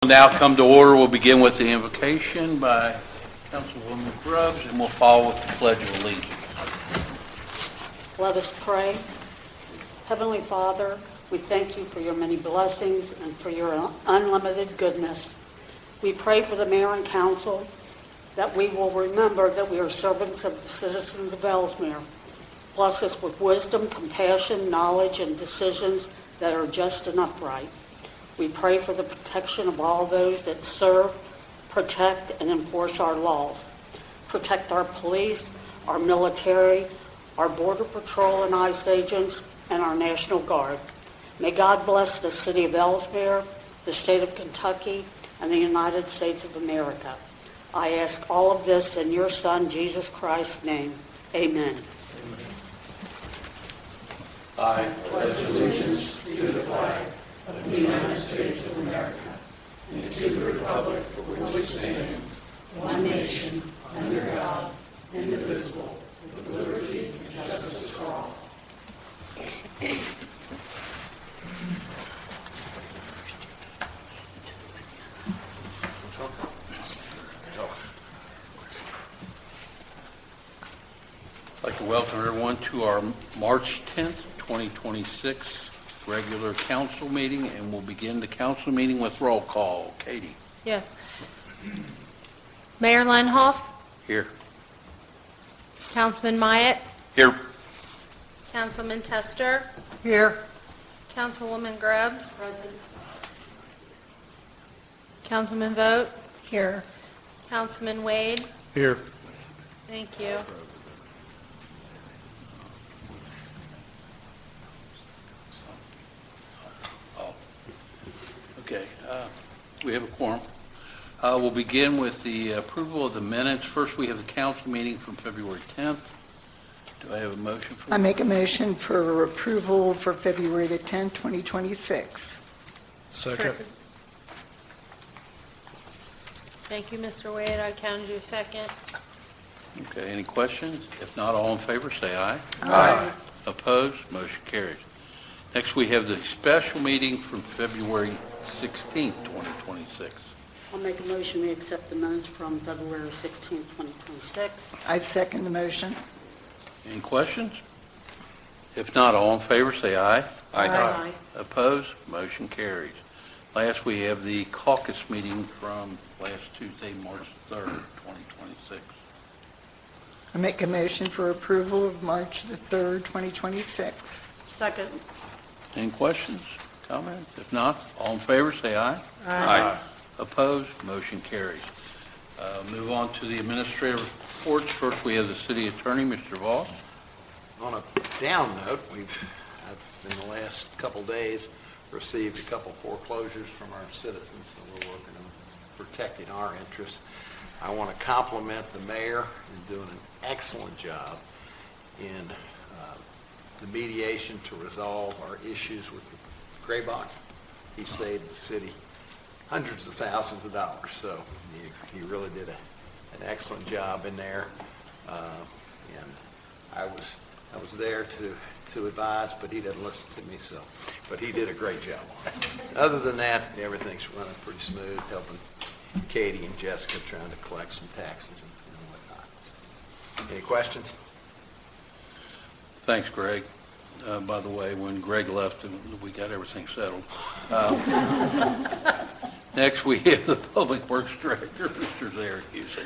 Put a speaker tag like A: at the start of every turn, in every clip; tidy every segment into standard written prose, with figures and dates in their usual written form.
A: We'll now come to order. We'll begin with the invocation by Councilwoman Grubbs, and we'll follow with the Pledge of Allegiance.
B: Let us pray. Heavenly Father, we thank you for your many blessings and for your unlimited goodness. We pray for the mayor and council that we will remember that we are servants of the citizens of Elsmere. Bless us with wisdom, compassion, knowledge, and decisions that are just and upright. We pray for the protection of all those that serve, protect, and enforce our laws. Protect our police, our military, our border patrol and ICE agents, and our National Guard. May God bless the city of Elsmere, the state of Kentucky, and the United States of America. I ask all of this in your Son, Jesus Christ's name. Amen.
C: I pledge allegiance to the flag of the United States of America and to the republic for which it stands, one nation, under God, indivisible, with liberty and justice for all.
A: I'd like to welcome everyone to our March 10th, 2026 regular council meeting, and we'll begin the council meeting with roll call. Katie.
D: Yes. Mayor Lenhoff,
A: Here.
D: Councilman Myatt,
A: Here.
D: Councilman Tester,
B: Here.
D: Councilwoman Grubbs,
B: Present.
D: Councilman Vogt,
B: Here.
D: Councilman Wade.
C: Here.
D: Thank you.
A: Okay, we have a quorum. We'll begin with the approval of the minutes. First, we have the council meeting from February 10th. Do I have a motion for
E: I make a motion for approval for February the 10th, 2026.
C: Second.
D: Thank you, Mr. Wade. I counted you second.
A: Okay, any questions? If not, all in favor, say aye.
C: Aye.
A: Opposed? Motion carries. Next, we have the special meeting from February 16th, 2026.
B: I'll make a motion we accept the minutes from February 16, 2026.
E: I second the motion.
A: Any questions? If not, all in favor, say aye.
B: Aye.
A: Opposed? Motion carries. Last, we have the caucus meeting from last Tuesday, March 3rd, 2026.
E: I make a motion for approval of March the 3rd, 2026.
B: Second.
A: Any questions, comments? If not, all in favor, say aye.
C: Aye.
A: Opposed? Motion carries. Move on to the administrative reports. First, we have the city attorney, Mr. Voss.
F: On a down note, I've in the last couple days received a couple foreclosures from our citizens, so we're working on protecting our interests. I want to compliment the mayor in doing an excellent job in the mediation to resolve our issues with the Graybach. He saved the city hundreds of thousands of dollars, so he really did an excellent job in there. And I was there to advise, but he didn't listen to me, but he did a great job on it. Other than that, everything's running pretty smooth, helping Katie and Jessica trying to collect some taxes and whatnot. Any questions?
A: Thanks, Greg. By the way, when Greg left, we got everything settled. Next, we have the Public Works Director, Mr. Zarek Houston.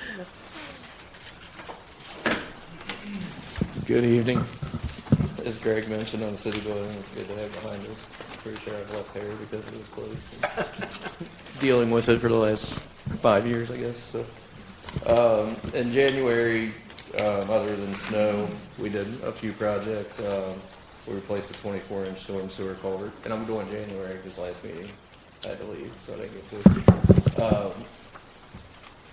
G: Good evening. As Greg mentioned on the city building, it's good to have behind us. Pretty sure I've left hair because of this place. Dealing with it for the last 5 years, I guess. So, in January, other than snow, we did a few projects. We replaced a 24-inch storm sewer culvert, and I'm going January because last meeting I had to leave, so I didn't get to.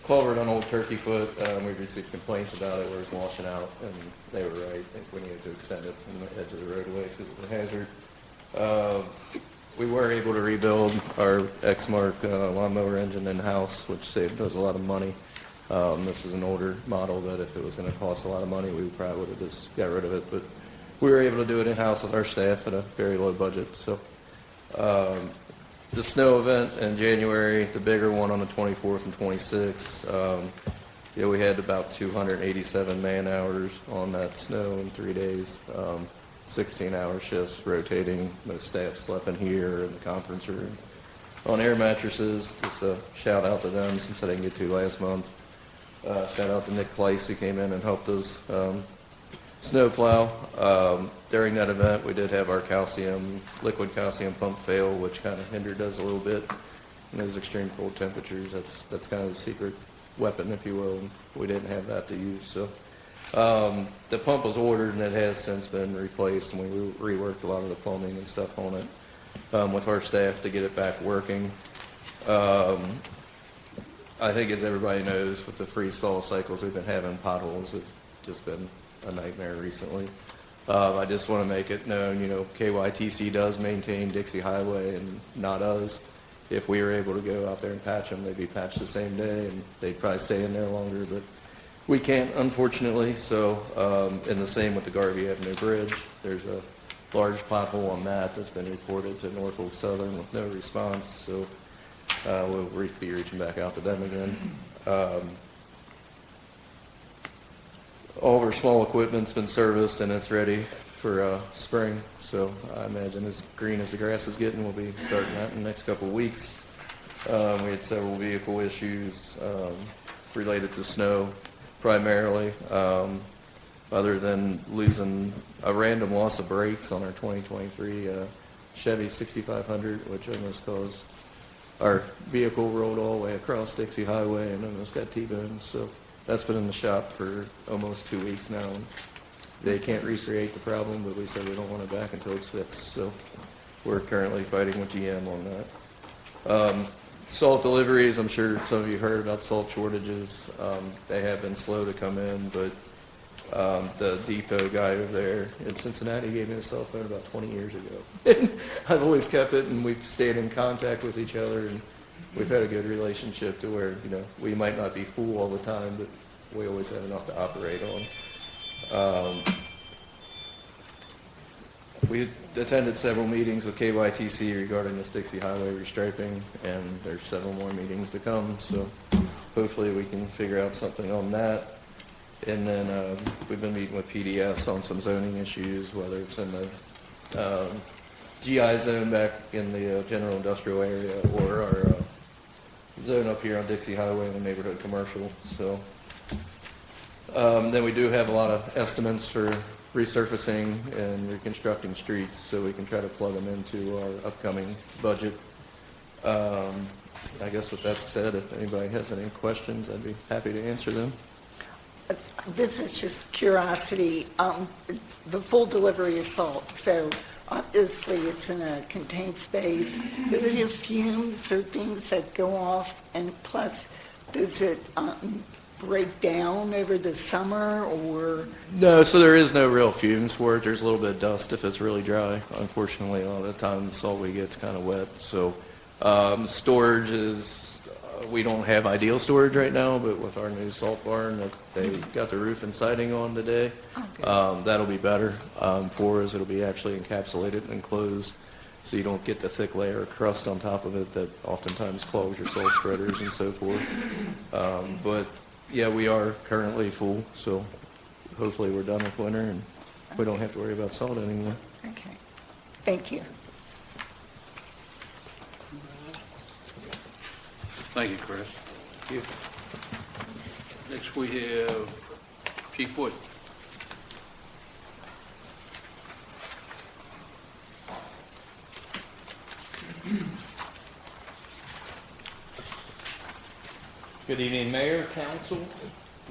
G: Culvert on Old Turkey Foot, we received complaints about it where it was washing out, and they were right. I think we needed to extend it from the edge of the roadway because it was a hazard. We were able to rebuild our X-Mark lawnmower engine in-house, which saved us a lot of money. This is an older model that if it was going to cost a lot of money, we probably would have just got rid of it. But we were able to do it in-house with our staff at a very low budget. So the snow event in January, the bigger one on the 24th and 26th. We had about 287 man hours on that snow in 3 days. 16-hour shifts rotating. The staff slept in here in the conference room on air mattresses. Just a shout out to them since I didn't get to last month. Shout out to Nick Kleiss who came in and helped us snow plow. During that event, we did have our liquid calcium pump fail, which kind of hindered us a little bit in those extreme cold temperatures. That's kind of the secret weapon, if you will. We didn't have that to use. So the pump was ordered, and it has since been replaced, and we reworked a lot of the plumbing and stuff on it with our staff to get it back working. I think, as everybody knows, with the freeze-thaw cycles we've been having, potholes have just been a nightmare recently. I just want to make it known, KYTC does maintain Dixie Highway and not us. If we were able to go out there and patch them, they'd be patched the same day, and they'd probably stay in there longer, but we can't, unfortunately. So, and the same with the Garvey Avenue Bridge. There's a large pothole on that's been reported to Norfolk Southern with no response, so we'll be reaching back out to them again. All of our small equipment's been serviced, and it's ready for spring. So I imagine as green as the grass is getting, we'll be starting that in the next couple of weeks. We had several vehicle issues related to snow, primarily, other than losing a random loss of brakes on our 2023 Chevy 6500, which almost caused our vehicle rolled all the way across Dixie Highway and almost got T-boned. So that's been in the shop for almost 2 weeks now. They can't recreate the problem, but we said we don't want it back until it's fixed. So we're currently fighting with GM on that. Salt deliveries, I'm sure some of you heard about salt shortages. They have been slow to come in, but the depot guy over there in Cincinnati gave me a cell phone about 20 years ago. I've always kept it, and we've stayed in contact with each other, and we've had a good relationship to where, we might not be full all the time, but we always have enough to operate on. We attended several meetings with KYTC regarding this Dixie Highway restriping, and there's several more meetings to come, so hopefully we can figure out something on that. And then we've been meeting with PDS on some zoning issues, whether it's in the GI zone back in the general industrial area or our zone up here on Dixie Highway in the neighborhood commercial. So then we do have a lot of estimates for resurfacing and reconstructing streets, so we can try to plug them into our upcoming budget. I guess with that said, if anybody has any questions, I'd be happy to answer them.
E: This is just curiosity. The full delivery of salt, so obviously it's in a contained space. Do it have fumes or things that go off? And plus, does it break down over the summer, or?
G: No, so there is no real fumes for it. There's a little bit of dust if it's really dry. Unfortunately, a lot of the time the salt we get is kind of wet. So storage is, we don't have ideal storage right now, but with our new salt barn that they got the roof and siding on today, that'll be better for us. It'll be actually encapsulated and enclosed, so you don't get the thick layer of crust on top of it that oftentimes clogs your salt spreaders and so forth. But yeah, we are currently full, so hopefully we're done with winter and we don't have to worry about salt anymore.
E: Okay. Thank you.
A: Thank you, Chris.
G: Thank you.
A: Next we have Chief Wood.
H: Good evening, Mayor, Council.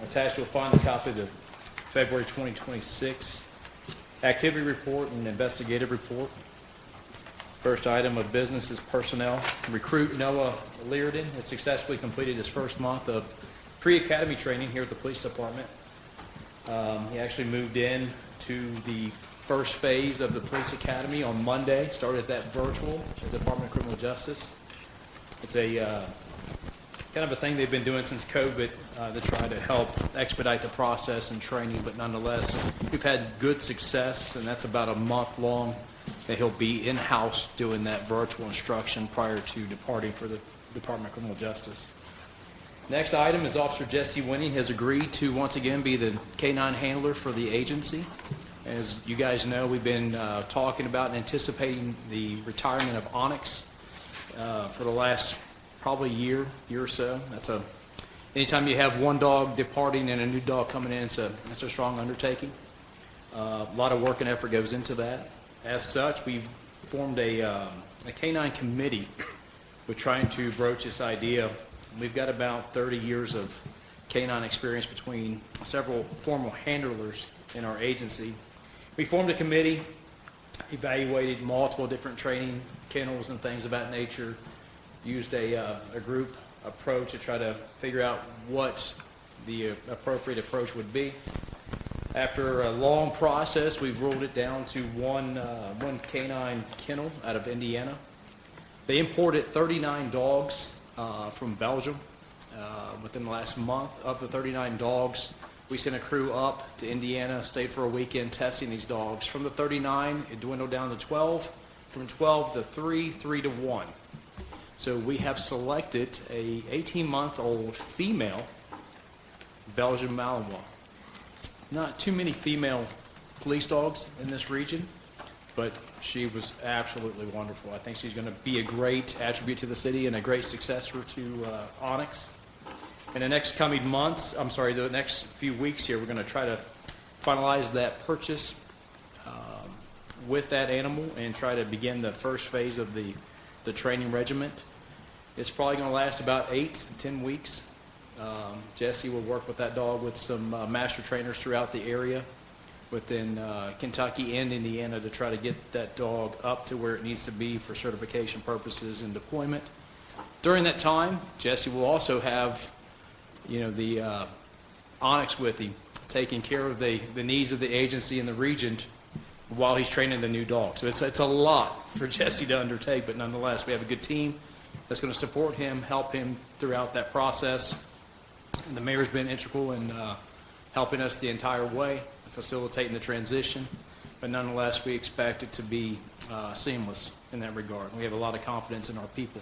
H: Attached, you'll find a copy of the February 2026 Activity Report and Investigative Report. First item of business is personnel. Recruit Noah Leardon has successfully completed his first month of pre-academy training here at the police department. He actually moved in to the first phase of the police academy on Monday, started that virtual at the Department of Criminal Justice. It's a kind of a thing they've been doing since COVID to try to help expedite the process and training, but nonetheless, we've had good success, and that's about a month-long that he'll be in-house doing that virtual instruction prior to departing for the Department of Criminal Justice. Next item is Officer Jesse Winning has agreed to once again be the K-9 handler for the agency. As you guys know, we've been talking about and anticipating the retirement of Onyx for the last probably year or so. Anytime you have one dog departing and a new dog coming in, it's a strong undertaking. A lot of work and effort goes into that. As such, we've formed a K-9 committee with trying to broach this idea. We've got about 30 years of K-9 experience between several formal handlers in our agency. We formed a committee, evaluated multiple different training kennels and things of that nature, used a group approach to try to figure out what the appropriate approach would be. After a long process, we've ruled it down to one K-9 kennel out of Indiana. They imported 39 dogs from Belgium within the last month. Of the 39 dogs, we sent a crew up to Indiana, stayed for a weekend testing these dogs. From the 39, it dwindled down to 12. From 12 to 3 to 1. So we have selected a 18-month-old female Belgian Malinois. Not too many female police dogs in this region, but she was absolutely wonderful. I think she's going to be a great attribute to the city and a great successor to Onyx. In the next coming months, the next few weeks here, we're going to try to finalize that purchase with that animal and try to begin the first phase of the training regiment. It's probably going to last about 8 to 10 weeks. Jesse will work with that dog with some master trainers throughout the area within Kentucky and Indiana to try to get that dog up to where it needs to be for certification purposes and deployment. During that time, Jesse will also have, the Onyx with him, taking care of the needs of the agency and the region while he's training the new dog. So it's a lot for Jesse to undertake, but nonetheless, we have a good team that's going to support him, help him throughout that process. And the mayor's been integral in helping us the entire way, facilitating the transition. But nonetheless, we expect it to be seamless in that regard. We have a lot of confidence in our people.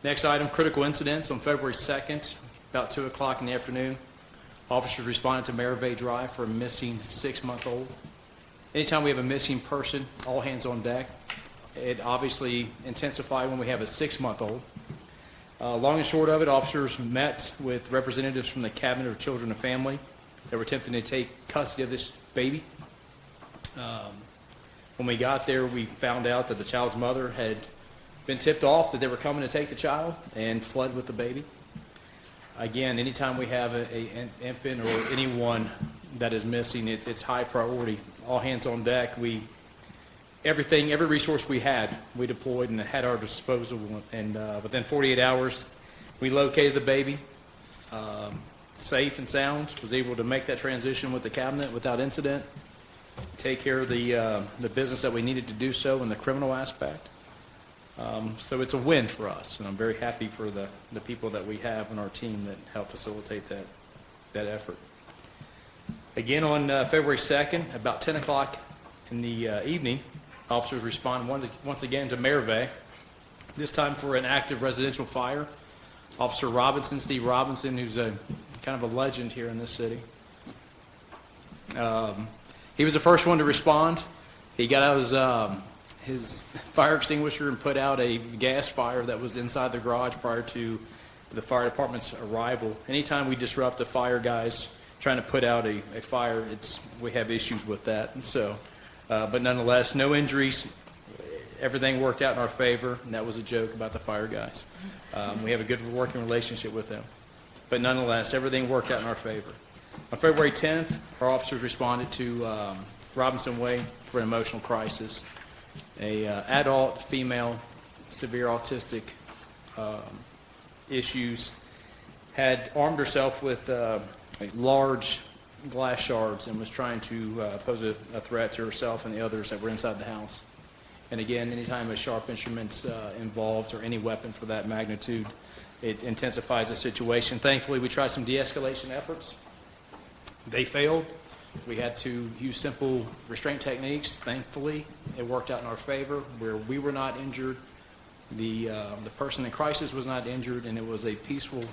H: Next item, critical incidents. On February 2nd, about 2 o'clock in the afternoon, officers responded to Merivale Drive for a missing 6-month-old. Anytime we have a missing person, all hands on deck. It obviously intensified when we have a 6-month-old. Long and short of it, officers met with representatives from the Cabinet of Children and Family that were attempting to take custody of this baby. When we got there, we found out that the child's mother had been tipped off that they were coming to take the child and fled with the baby. Again, anytime we have an infant or anyone that is missing, it's high priority. All hands on deck. Every resource we had, we deployed and had at our disposal. And within 48 hours, we located the baby, safe and sound, was able to make that transition with the cabinet without incident, take care of the business that we needed to do so in the criminal aspect. So it's a win for us, and I'm very happy for the people that we have on our team that help facilitate that effort. Again, on February 2nd, about 10 o'clock in the evening, officers respond once again to Merivale, this time for an active residential fire. Officer Robinson, Steve Robinson, who's a kind of a legend here in this city. He was the first one to respond. He got out his fire extinguisher and put out a gas fire that was inside the garage prior to the fire department's arrival. Anytime we disrupt the fire guys trying to put out a fire, we have issues with that. And so, but nonetheless, no injuries. Everything worked out in our favor, and that was a joke about the fire guys. We have a good working relationship with them. But nonetheless, everything worked out in our favor. On February 10th, our officers responded to Robinson Way for an emotional crisis. A adult female, severe autistic issues, had armed herself with large glass shards and was trying to pose a threat to herself and the others that were inside the house. And again, anytime a sharp instrument's involved, or any weapon for that magnitude, it intensifies the situation. Thankfully, we tried some de-escalation efforts. They failed. We had to use simple restraint techniques. Thankfully, it worked out in our favor, where we were not injured, the person in crisis was not injured, and it was a peaceful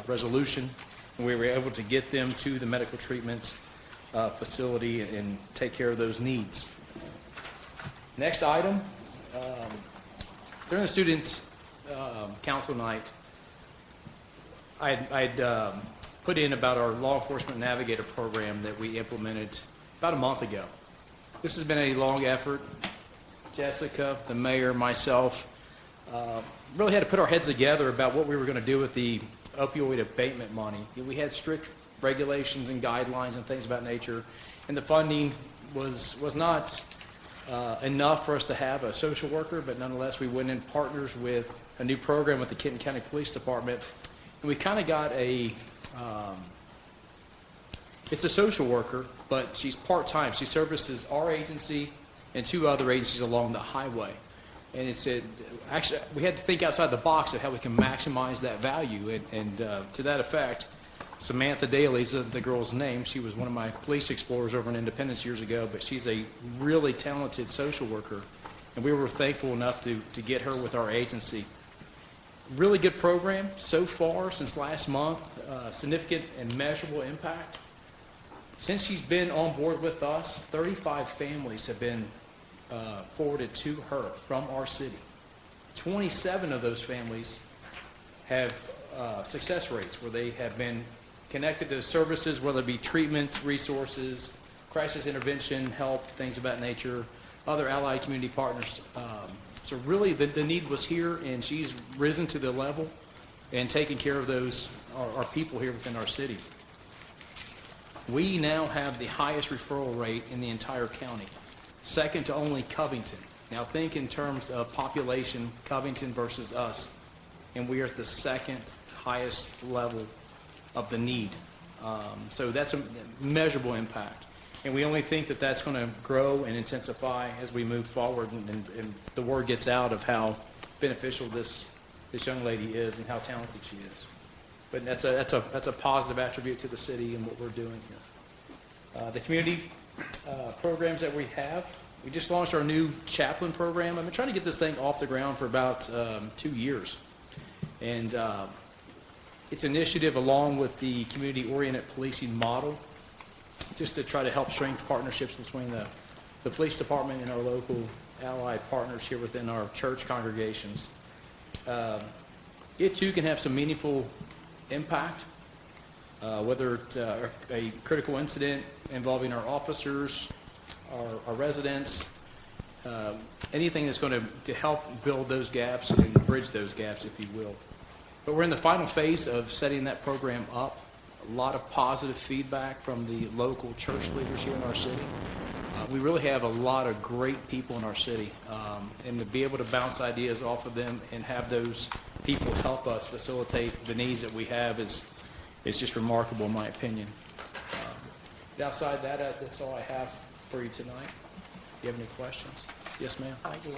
H: resolution. And we were able to get them to the medical treatment facility and take care of those needs. Next item, during the student council night, I'd put in about our law enforcement navigator program that we implemented about a month ago. This has been a long effort. Jessica, the mayor, myself, really had to put our heads together about what we were going to do with the opioid abatement money. We had strict regulations and guidelines and things of that nature, and the funding was not enough for us to have a social worker, but nonetheless we went in partners with a new program with the Kenton County Police Department, and we kind of got it's a social worker, but she's part-time. She services our agency and 2 other agencies along the highway. And actually, we had to think outside the box of how we can maximize that value. And to that effect, Samantha Daly is the girl's name. She was one of my police explorers over in Independence years ago, but she's a really talented social worker. And we were thankful enough to get her with our agency. Really good program so far since last month, significant and measurable impact. Since she's been on board with us, 35 families have been forwarded to her from our city. 27 of those families have success rates where they have been connected to services, whether it be treatment, resources, crisis intervention, help, things of that nature, other allied community partners. So really the need was here, and she's risen to the level and taking care of those, our people here within our city. We now have the highest referral rate in the entire county, second to only Covington. Now think in terms of population, Covington versus us, and we are at the second highest level of the need. So that's a measurable impact. And we only think that that's going to grow and intensify as we move forward and the word gets out of how beneficial this young lady is and how talented she is. But that's a positive attribute to the city and what we're doing here. The community programs that we have, we just launched our new chaplain program. I've been trying to get this thing off the ground for about 2 years. And it's an initiative along with the community-oriented policing model, just to try to help strengthen partnerships between the police department and our local allied partners here within our church congregations. It too can have some meaningful impact, whether it's a critical incident involving our officers, our residents, anything that's going to help build those gaps and bridge those gaps, if you will. But we're in the final phase of setting that program up. A lot of positive feedback from the local church leaders here in our city. We really have a lot of great people in our city, and to be able to bounce ideas off of them and have those people help us facilitate the needs that we have is just remarkable in my opinion. Outside that, that's all I have for you tonight. Do you have any questions? Yes, ma'am.
E: I do.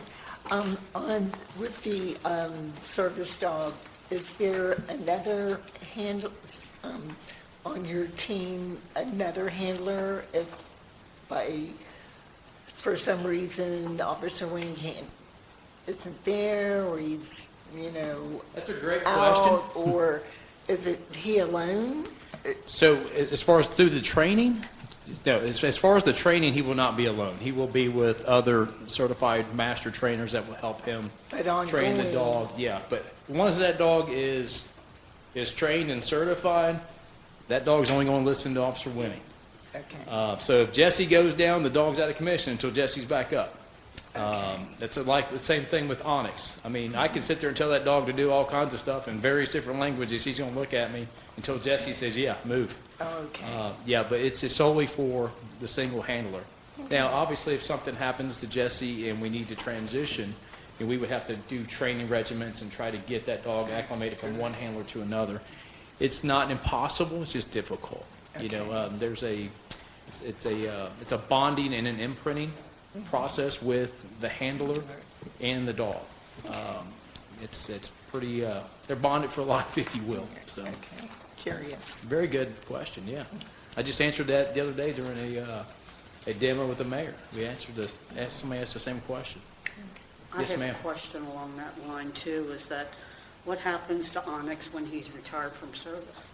E: With the service dog, is there another handler on your team, another handler if for some reason Officer Wayne isn't there, or he's,
H: That's a great
E: out,
H: question.
E: or is it he alone?
H: So as far as through the training, no, as far as the training, he will not be alone. He will be with other certified master trainers that will help him train the dog. Yeah, but once that dog is trained and certified, that dog's only going to listen to Officer Winnie.
E: Okay.
H: So if Jesse goes down, the dog's out of commission until Jesse's back up. That's like the same thing with Onyx. I mean, I can sit there and tell that dog to do all kinds of stuff in various different languages. He's going to look at me until Jesse says, yeah, move.
E: Okay.
H: Yeah, but it's solely for the single handler. Now, obviously, if something happens to Jesse and we need to transition, we would have to do training regiments and try to get that dog acclimated from one handler to another. It's not impossible. It's just difficult. Okay. It's a bonding and an imprinting process with the handler and the dog. It's pretty. They're bonded for life, if you will. So.
E: Okay. Curious.
H: Very good question. Yeah. I just answered that the other day during a demo with the mayor. Somebody asked the same question. Yes,
B: I
H: ma'am.
B: have a question along that line too, is that what happens to Onyx when he's retired from service?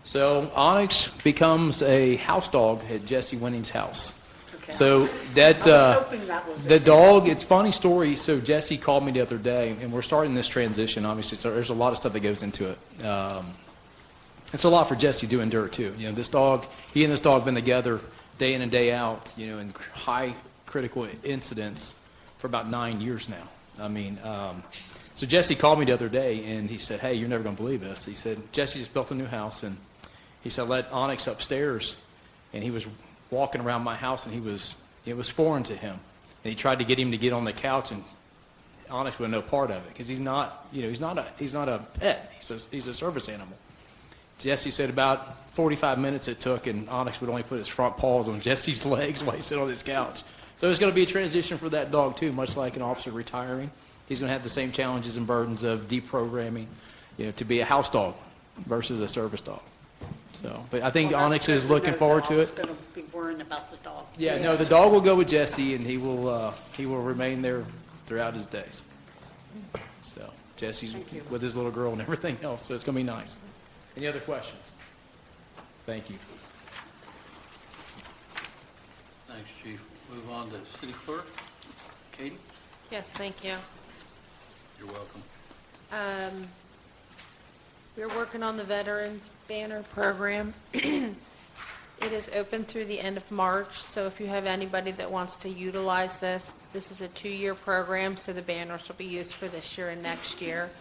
H: So Onyx becomes a house dog at Jesse Winning's house.
B: Okay.
H: So that
B: I was hoping that was
H: the
B: it.
H: dog, it's a funny story. So Jesse called me the other day, and we're starting this transition, obviously, so there's a lot of stuff that goes into it. It's a lot for Jesse to endure, too. You know, this dog, he and this dog have been together day in and day out, you know, in high critical incidents for about 9 years now. I mean, so Jesse called me the other day, and he said, hey, you're never going to believe this. He said, Jesse just built a new house, and he said, let Onyx upstairs, and he was walking around my house, and it was foreign to him. And he tried to get him to get on the couch, and Onyx was no part of it, because he's not a pet. He's a service animal. Jesse said about 45 minutes it took, and Onyx would only put his front paws on Jesse's legs while he sat on his couch. So there's going to be a transition for that dog, too, much like an officer retiring. He's going to have the same challenges and burdens of deprogramming, you know, to be a house dog versus a service dog. So, but I think
B: Well, that's
H: Onyx
B: good
H: is
B: to know
H: looking
B: that.
H: forward
B: I
H: to
B: was
H: it.
B: going to be worrying about the dog.
H: Yeah, no, the dog will go with Jesse, and he will remain there throughout his days. So Jesse's
B: Thank you.
H: with his little girl and everything else, so it's going to be nice. Any other questions? Thank you.
A: Thanks, Chief. Move on to City Clerk. Katie,
D: Yes, thank you.
A: you're welcome.
D: We're working on the Veterans Banner Program. It is open through the end of March, so if you have anybody that wants to utilize this, this is a 2-year program, so the banners will be used for this year and next year.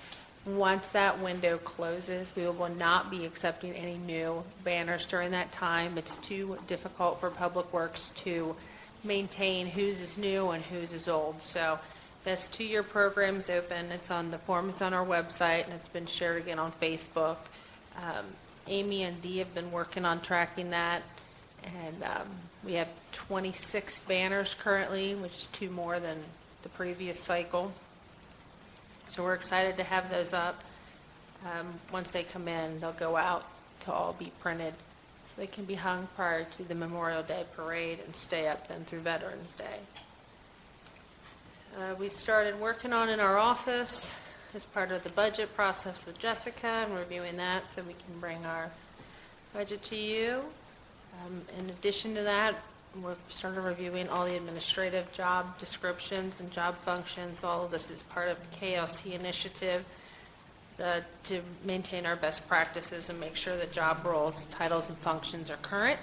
D: Once that window closes, we will not be accepting any new banners during that time. It's too difficult for Public Works to maintain whose is new and whose is old. So this 2-year program is open. It's on, the form is on our website, and it's been shared again on Facebook. Amy and Dee have been working on tracking that, and we have 26 banners currently, which is 2 more than the previous cycle. So we're excited to have those up. Once they come in, they'll go out to all be printed, so they can be hung prior to the Memorial Day parade and stay up then through Veterans Day. We started working on in our office as part of the budget process with Jessica and reviewing that so we can bring our budget to you. In addition to that, we've started reviewing all the administrative job descriptions and job functions. All of this is part of the KLC initiative to maintain our best practices and make sure that job roles, titles, and functions are current.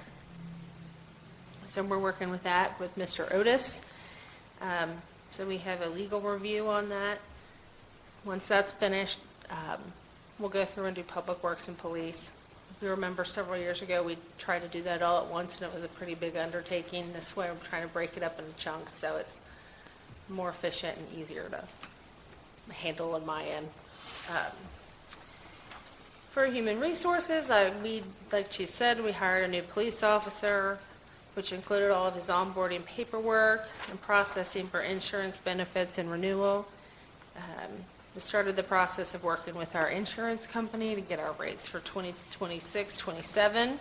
D: So we're working with that with Mr. Otis. So we have a legal review on that. Once that's finished, we'll go through and do Public Works and Police. If you remember several years ago, we tried to do that all at once, and it was a pretty big undertaking. This way, I'm trying to break it up into chunks, so it's more efficient and easier to handle on my end. For Human Resources, like Chief said, we hired a new police officer, which included all of his onboarding paperwork and processing for insurance benefits and renewal. We started the process of working with our insurance company to get our rates for 2026, 27.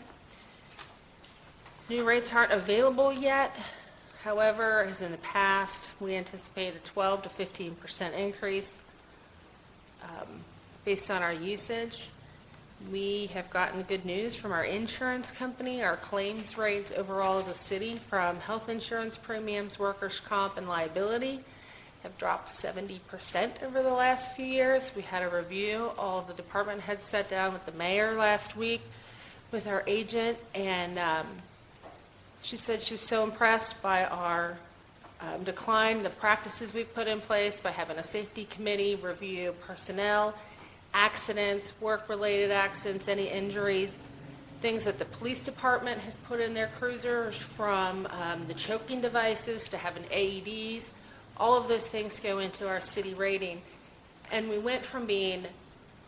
D: New rates aren't available yet. However, as in the past, we anticipate a 12 to 15% increase based on our usage. We have gotten good news from our insurance company. Our claims rates overall of the city from health insurance premiums, workers' comp, and liability have dropped 70% over the last few years. We had a review. All of the department heads sat down with the mayor last week with our agent, and she said she was so impressed by our decline, the practices we've put in place by having a safety committee review personnel, accidents, work-related accidents, any injuries, things that the police department has put in their cruisers, from the choking devices to having AEDs. All of those things go into our city rating. And we went from being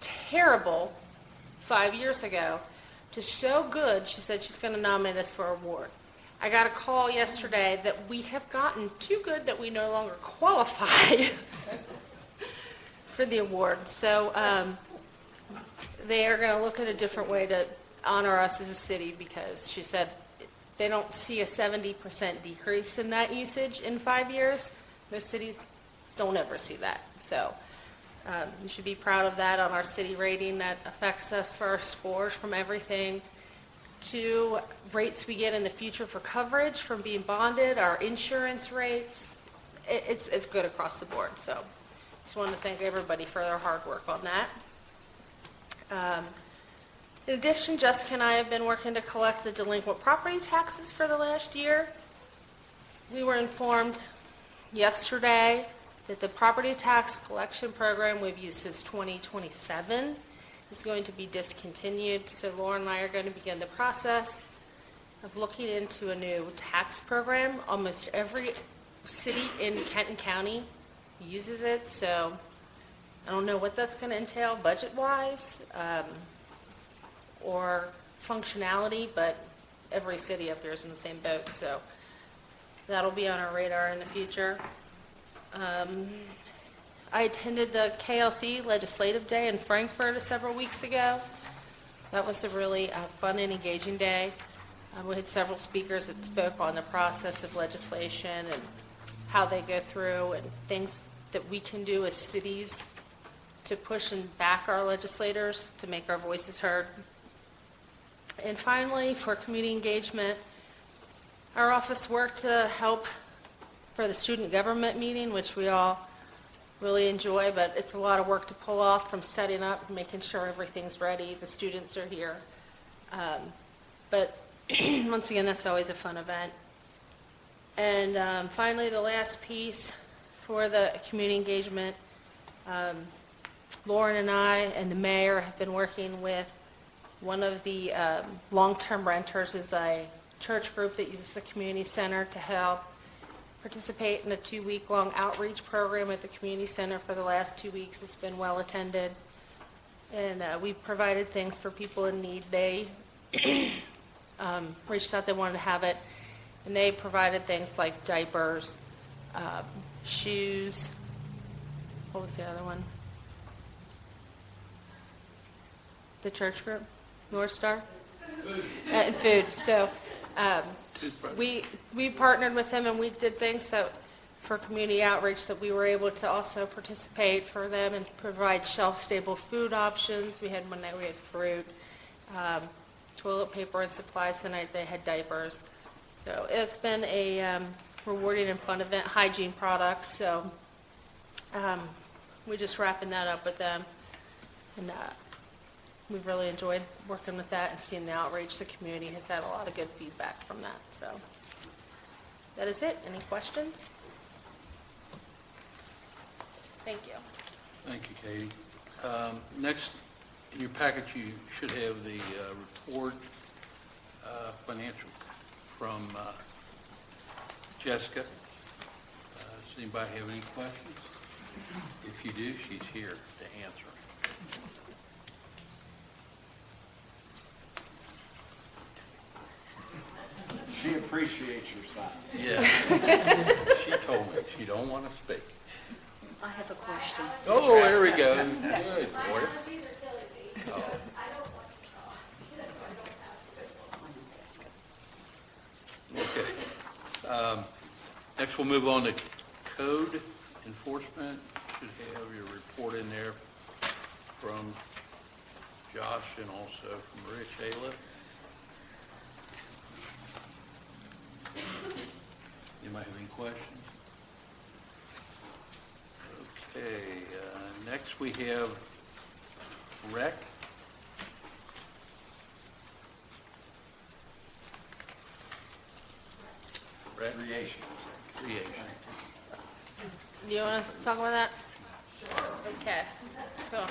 D: terrible 5 years ago to so good, she said she's going to nominate us for an award. I got a call yesterday that we have gotten too good that we no longer qualify for the award. So they are going to look at a different way to honor us as a city because she said they don't see a 70% decrease in that usage in 5 years. Most cities don't ever see that. So you should be proud of that on our city rating. That affects us for our scores from everything to rates we get in the future for coverage from being bonded, our insurance rates. It's good across the board. So just wanted to thank everybody for their hard work on that. In addition, Jessica and I have been working to collect the delinquent property taxes for the last year. We were informed yesterday that the property tax collection program we've used since 2027 is going to be discontinued. So Lauren and I are going to begin the process of looking into a new tax program. Almost every city in Kenton County uses it, so I don't know what that's going to entail budget-wise or functionality, but every city up there is in the same boat, so that'll be on our radar in the future. I attended the KLC Legislative Day in Frankfurt several weeks ago. That was a really fun and engaging day. We had several speakers that spoke on the process of legislation and how they go through and things that we can do as cities to push and back our legislators to make our voices heard. And finally, for community engagement, our office worked to help for the student government meeting, which we all really enjoy, but it's a lot of work to pull off from setting up, making sure everything's ready, the students are here. But once again, that's always a fun event. And finally, the last piece for the community engagement, Lauren and I and the mayor have been working with one of the long-term renters is a church group that uses the community center to help participate in a 2-week-long outreach program at the community center for the last 2 weeks. It's been well attended, and we've provided things for people in need. They reached out, they wanted to have it, and they provided things like diapers, shoes. What was the other one? The church group, North Star, and food. So we partnered with them, and we did things that for community outreach that we were able to also participate for them and provide shelf-stable food options. We had one night we had fruit, toilet paper and supplies. Tonight they had diapers. So it's been a rewarding and fun event. Hygiene products. So we're just wrapping that up with them, and we've really enjoyed working with that and seeing the outreach. The community has had a lot of good feedback from that. So that is it. Any questions? Thank you.
A: Thank you, Katie. Next, in your package, you should have the report financial from Jessica. Does anybody have any questions? If you do, she's here to answer.
F: She appreciates your sign.
A: Yes. She told me she don't want to speak.
B: I have a question.
A: Oh, there we go. Good boy. Oh. Okay. Next, we'll move on to code enforcement. Should have your report in there from Josh and also from Rich Ayla. Anybody have any questions? Okay, next we have rec. Recreation.
D: Do you want to talk about that? Sure. Okay. Cool.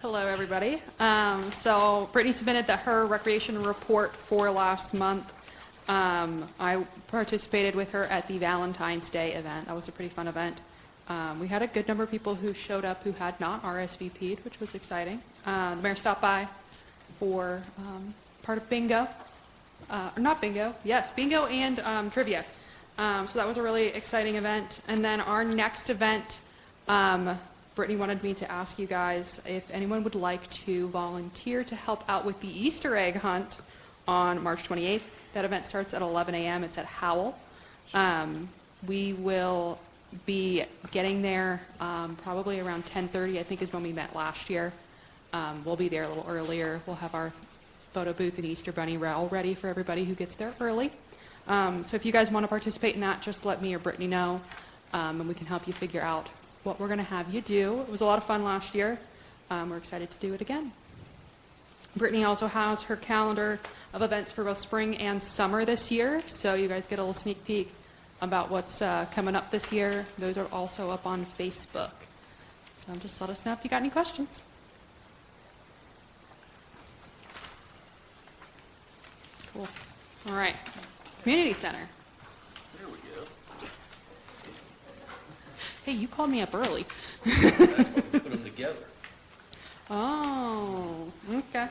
I: Hello, everybody. So Brittany submitted her recreation report for last month. I participated with her at the Valentine's Day event. That was a pretty fun event. We had a good number of people who showed up who had not RSVP'd, which was exciting. The mayor stopped by for part of bingo. Not bingo, yes, bingo and trivia. So that was a really exciting event. And then our next event, Brittany wanted me to ask you guys if anyone would like to volunteer to help out with the Easter egg hunt on March 28th. That event starts at 11 a.m. It's at Howell. We will be getting there probably around 10:30, I think is when we met last year. We'll be there a little earlier. We'll have our photo booth and Easter Bunny all ready for everybody who gets there early. So if you guys want to participate in that, just let me or Brittany know, and we can help you figure out what we're going to have you do. It was a lot of fun last year. We're excited to do it again. Brittany also has her calendar of events for both spring and summer this year, so you guys get a little sneak peek about what's coming up this year. Those are also up on Facebook. So just let us know if you got any questions. Cool. All right. Community Center.
A: There we go.
I: Hey, you called me up early.
A: That's why we put them together.
I: Oh, okay.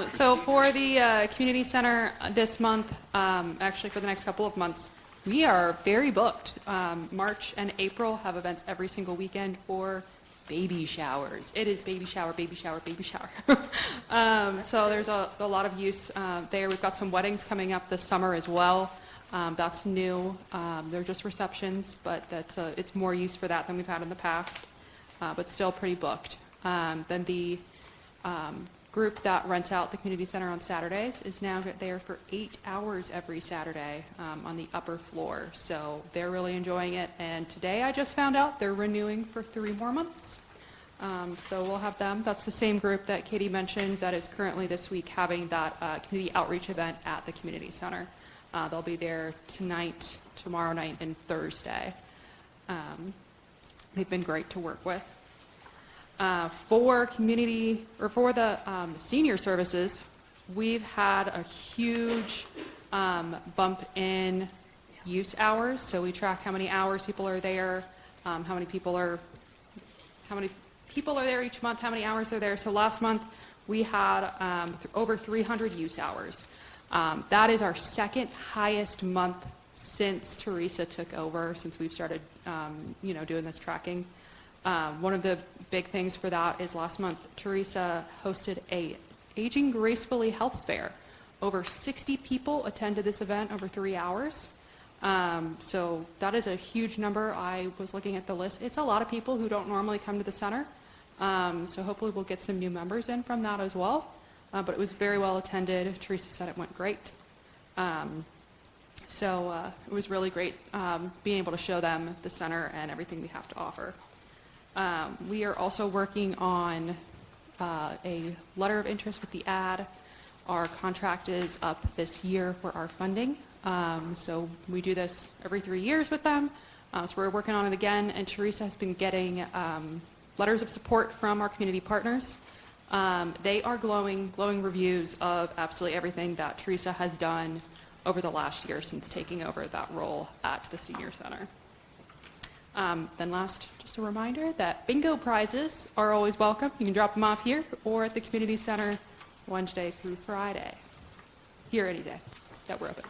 I: So for the community center this month, actually for the next couple of months, we are very booked. March and April have events every single weekend for baby showers. It is baby shower, baby shower, baby shower. So there's a lot of use there. We've got some weddings coming up this summer as well. That's new. They're just receptions, but it's more use for that than we've had in the past, but still pretty booked. Then the group that rents out the community center on Saturdays is now there for 8 hours every Saturday on the upper floor. So they're really enjoying it. And today I just found out they're renewing for 3 more months. So we'll have them. That's the same group that Katie mentioned that is currently this week having that community outreach event at the community center. They'll be there tonight, tomorrow night, and Thursday. They've been great to work with. For the senior services, we've had a huge bump in use hours. So we track how many hours people are there, how many people are there each month, how many hours are there. So last month we had over 300 use hours. That is our second highest month since Teresa took over, since we've started doing this tracking. One of the big things for that is last month, Teresa hosted a Aging Gracefully Health Fair. Over 60 people attended this event over 3 hours. So that is a huge number. I was looking at the list. It's a lot of people who don't normally come to the center. So hopefully we'll get some new members in from that as well. But it was very well attended. Teresa said it went great. So it was really great being able to show them the center and everything we have to offer. We are also working on a letter of interest with the ad. Our contract is up this year for our funding. So we do this every 3 years with them. So we're working on it again, and Teresa has been getting letters of support from our community partners. They are glowing reviews of absolutely everything that Teresa has done over the last year since taking over that role at the senior center. Then last, just a reminder that bingo prizes are always welcome. You can drop them off here or at the community center Wednesday through Friday. Here any day that we're open.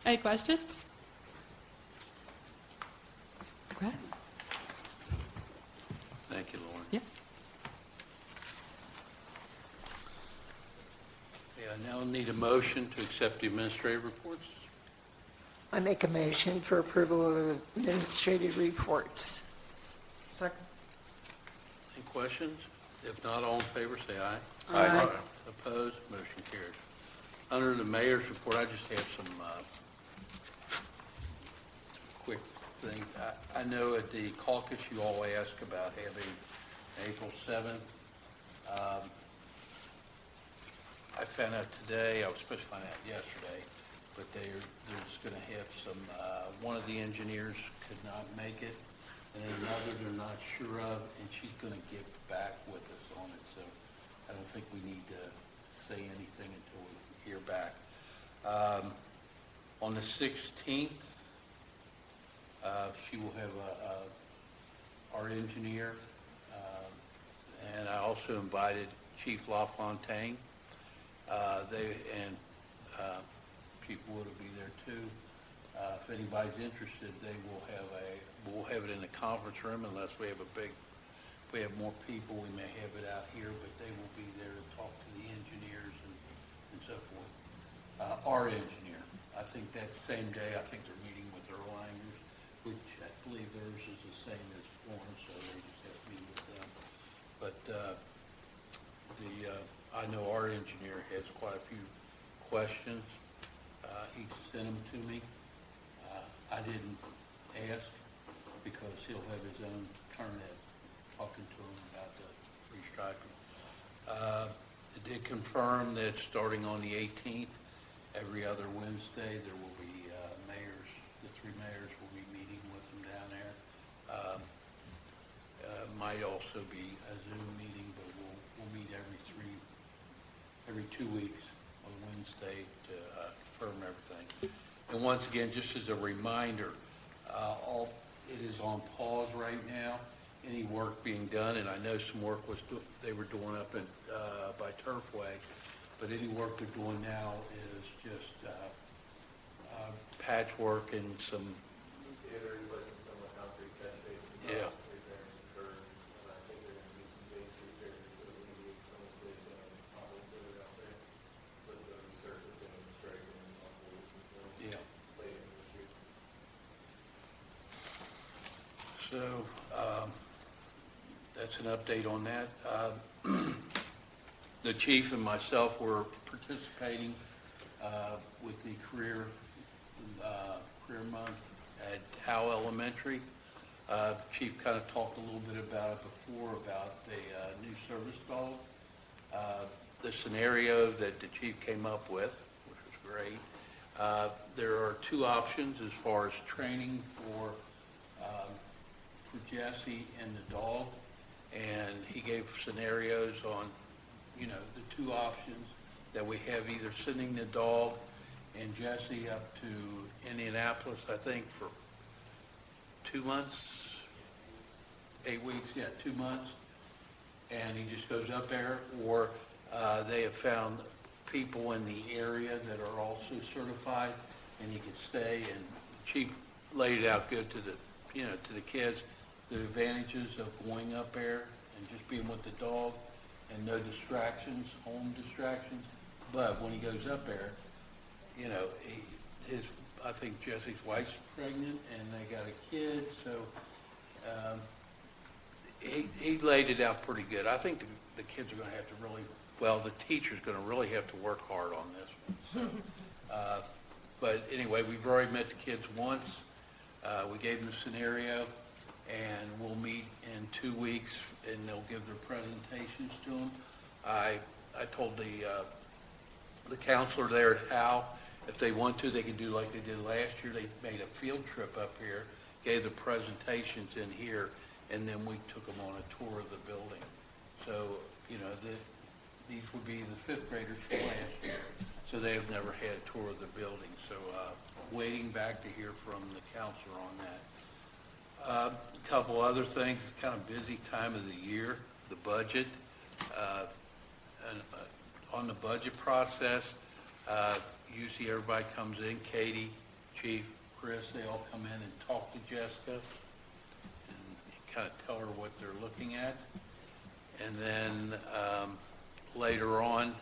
I: Any questions? Okay.
A: Thank you, Lauren.
I: Yeah.
A: Okay, I now need a motion to accept the administrative reports.
E: I make a motion for approval of administrative reports.
C: Second.
A: Any questions? If not, all in favor, say aye.
C: Aye.
A: Opposed? Motion carries. Under the mayor's report, I just have some quick things. I know at the caucus, you all asked about having April 7th. I found out today, I was supposed to find out yesterday, but they're just going to have some, one of the engineers could not make it, and another they're not sure of, and she's going to get back with us on it. So I don't think we need to say anything until we hear back. On the 16th, she will have our engineer, and I also invited Chief LaFontaine. And Chief Wood will be there too. If anybody's interested, we'll have it in the conference room unless we have if we have more people, we may have it out here, but they will be there to talk to the engineers and so forth. Our engineer, I think that same day, I think they're meeting with Erlangers, which I believe theirs is the same as Florence, so they just have to meet with them. But I know our engineer has quite a few questions. He sent them to me. I didn't ask because he'll have his own turn at talking to him about the restriping. It did confirm that starting on the 18th, every other Wednesday, there will be mayors, the three mayors will be meeting with them down there. Might also be a Zoom meeting, but we'll meet every 2 weeks on Wednesday to confirm everything. And once again, just as a reminder, it is on pause right now, any work being done, and I know some work they were doing up by Turfway, but any work they're doing now is just patchwork and some.
G: Yeah, they're replacing some of the concrete catch basins.
A: Yeah.
G: Repairing the curbs, and I think they're gonna do some base repairs to alleviate some of the problems that are out there with the resurfacing and straightening and all the
A: Yeah.
G: late in this year.
A: So that's an update on that. The chief and myself were participating with the career month at Howe Elementary. Chief kind of talked a little bit about it before, about the new service dog. The scenario that the chief came up with, which was great. There are two options as far as training for Jesse and the dog, and he gave scenarios on, the two options that we have, either sending the dog and Jesse up to Indianapolis, I think, for 2 months, 8 weeks, 2 months, and he just goes up there, or they have found people in the area that are also certified, and he could stay, and Chief laid it out good to the kids, the advantages of going up there and just being with the dog and no distractions, home distractions. But when he goes up there, I think Jesse's wife's pregnant and they got a kid, so he laid it out pretty good. I think the kids are going to have to the teacher's going to really have to work hard on this one. So, but anyway, we've already met the kids once. We gave them the scenario, and we'll meet in 2 weeks, and they'll give their presentations to them. I told the counselor there at Howe, if they want to, they can do like they did last year. They made a field trip up here, gave the presentations in here, and then we took them on a tour of the building. So, these would be the fifth graders from last year, so they have never had a tour of the building. So, waiting back to hear from the counselor on that. A couple other things, it's kind of busy time of the year, the budget. And on the budget process, usually everybody comes in, Katie, Chief, Chris, they all come in and talk to Jessica and kind of tell her what they're looking at. And then later on,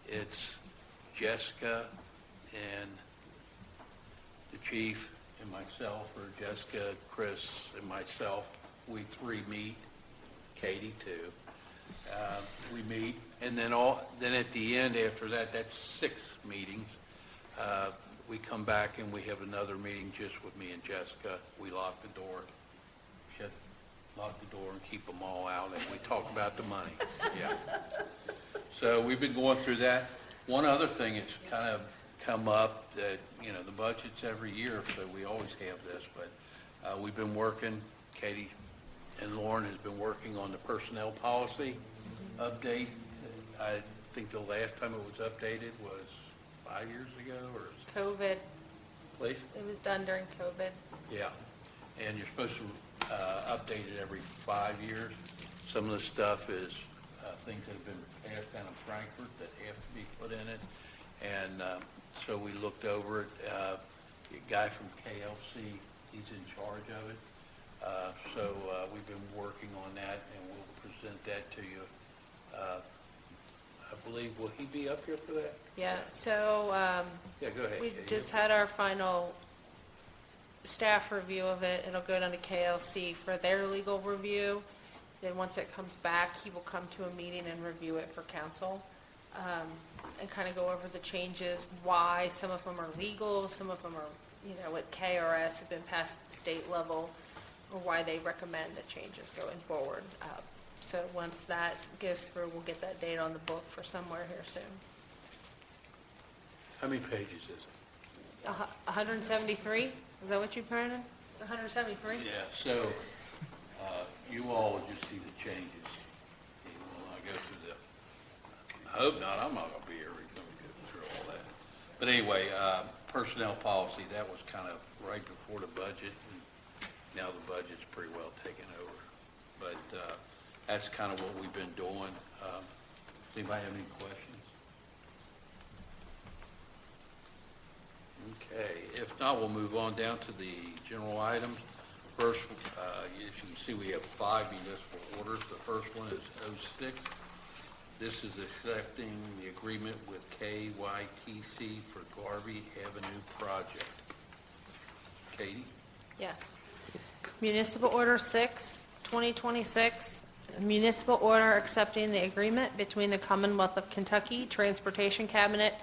A: it's Jessica and the chief and myself, or Jessica, Chris, and myself. We three meet, Katie too. We meet, and then at the end after that, that's 6 meetings. We come back and we have another meeting just with me and Jessica. We lock the door, lock the door and keep them all out, and we talk about the money. Yeah. So we've been going through that. One other thing that's kind of come up that, the budget's every year, so we always have this, but we've been working, Katie and Lauren has been working on the personnel policy update. I think the last time it was updated was 5 years ago, or?
D: COVID.
A: Please?
D: It was done during COVID.
A: Yeah, and you're supposed to update it every 5 years. Some of the stuff is things that have been passed down in Frankfurt that have to be put in it, And so we looked over it. The guy from KLC, he's in charge of it. So we've been working on that, and we'll present that to you. I believe, will he be up here for that?
D: Yeah, so
A: Yeah, go ahead.
D: we
A: Yeah,
D: just had our final staff review of it. It'll go down to KLC for their legal review. Then once it comes back, he will come to a meeting and review it for council, and kind of go over the changes, why some of them are legal, some of them are, with KRS have been passed at the state level, or why they recommend the changes going forward. So once that goes through, we'll get that date on the book for somewhere here soon.
A: How many pages is it?
D: 173? Is that what you printed? 173?
A: Yeah, so you all will just see the changes. You will not go through I hope not. I'm not going to be here. We're going to go through all that. But anyway, personnel policy, that was kind of right before the budget. And now the budget's pretty well taken over. But that's kind of what we've been doing. Does anybody have any questions? Okay. If not, we'll move on down to the general items. First, as you can see, we have 5 municipal orders. The first one is 06. This is accepting the agreement with KYTC for Garvey Avenue project. Katie?
D: Yes. Municipal Order 6, 2026, a municipal order accepting the agreement between the Commonwealth of Kentucky Transportation Cabinet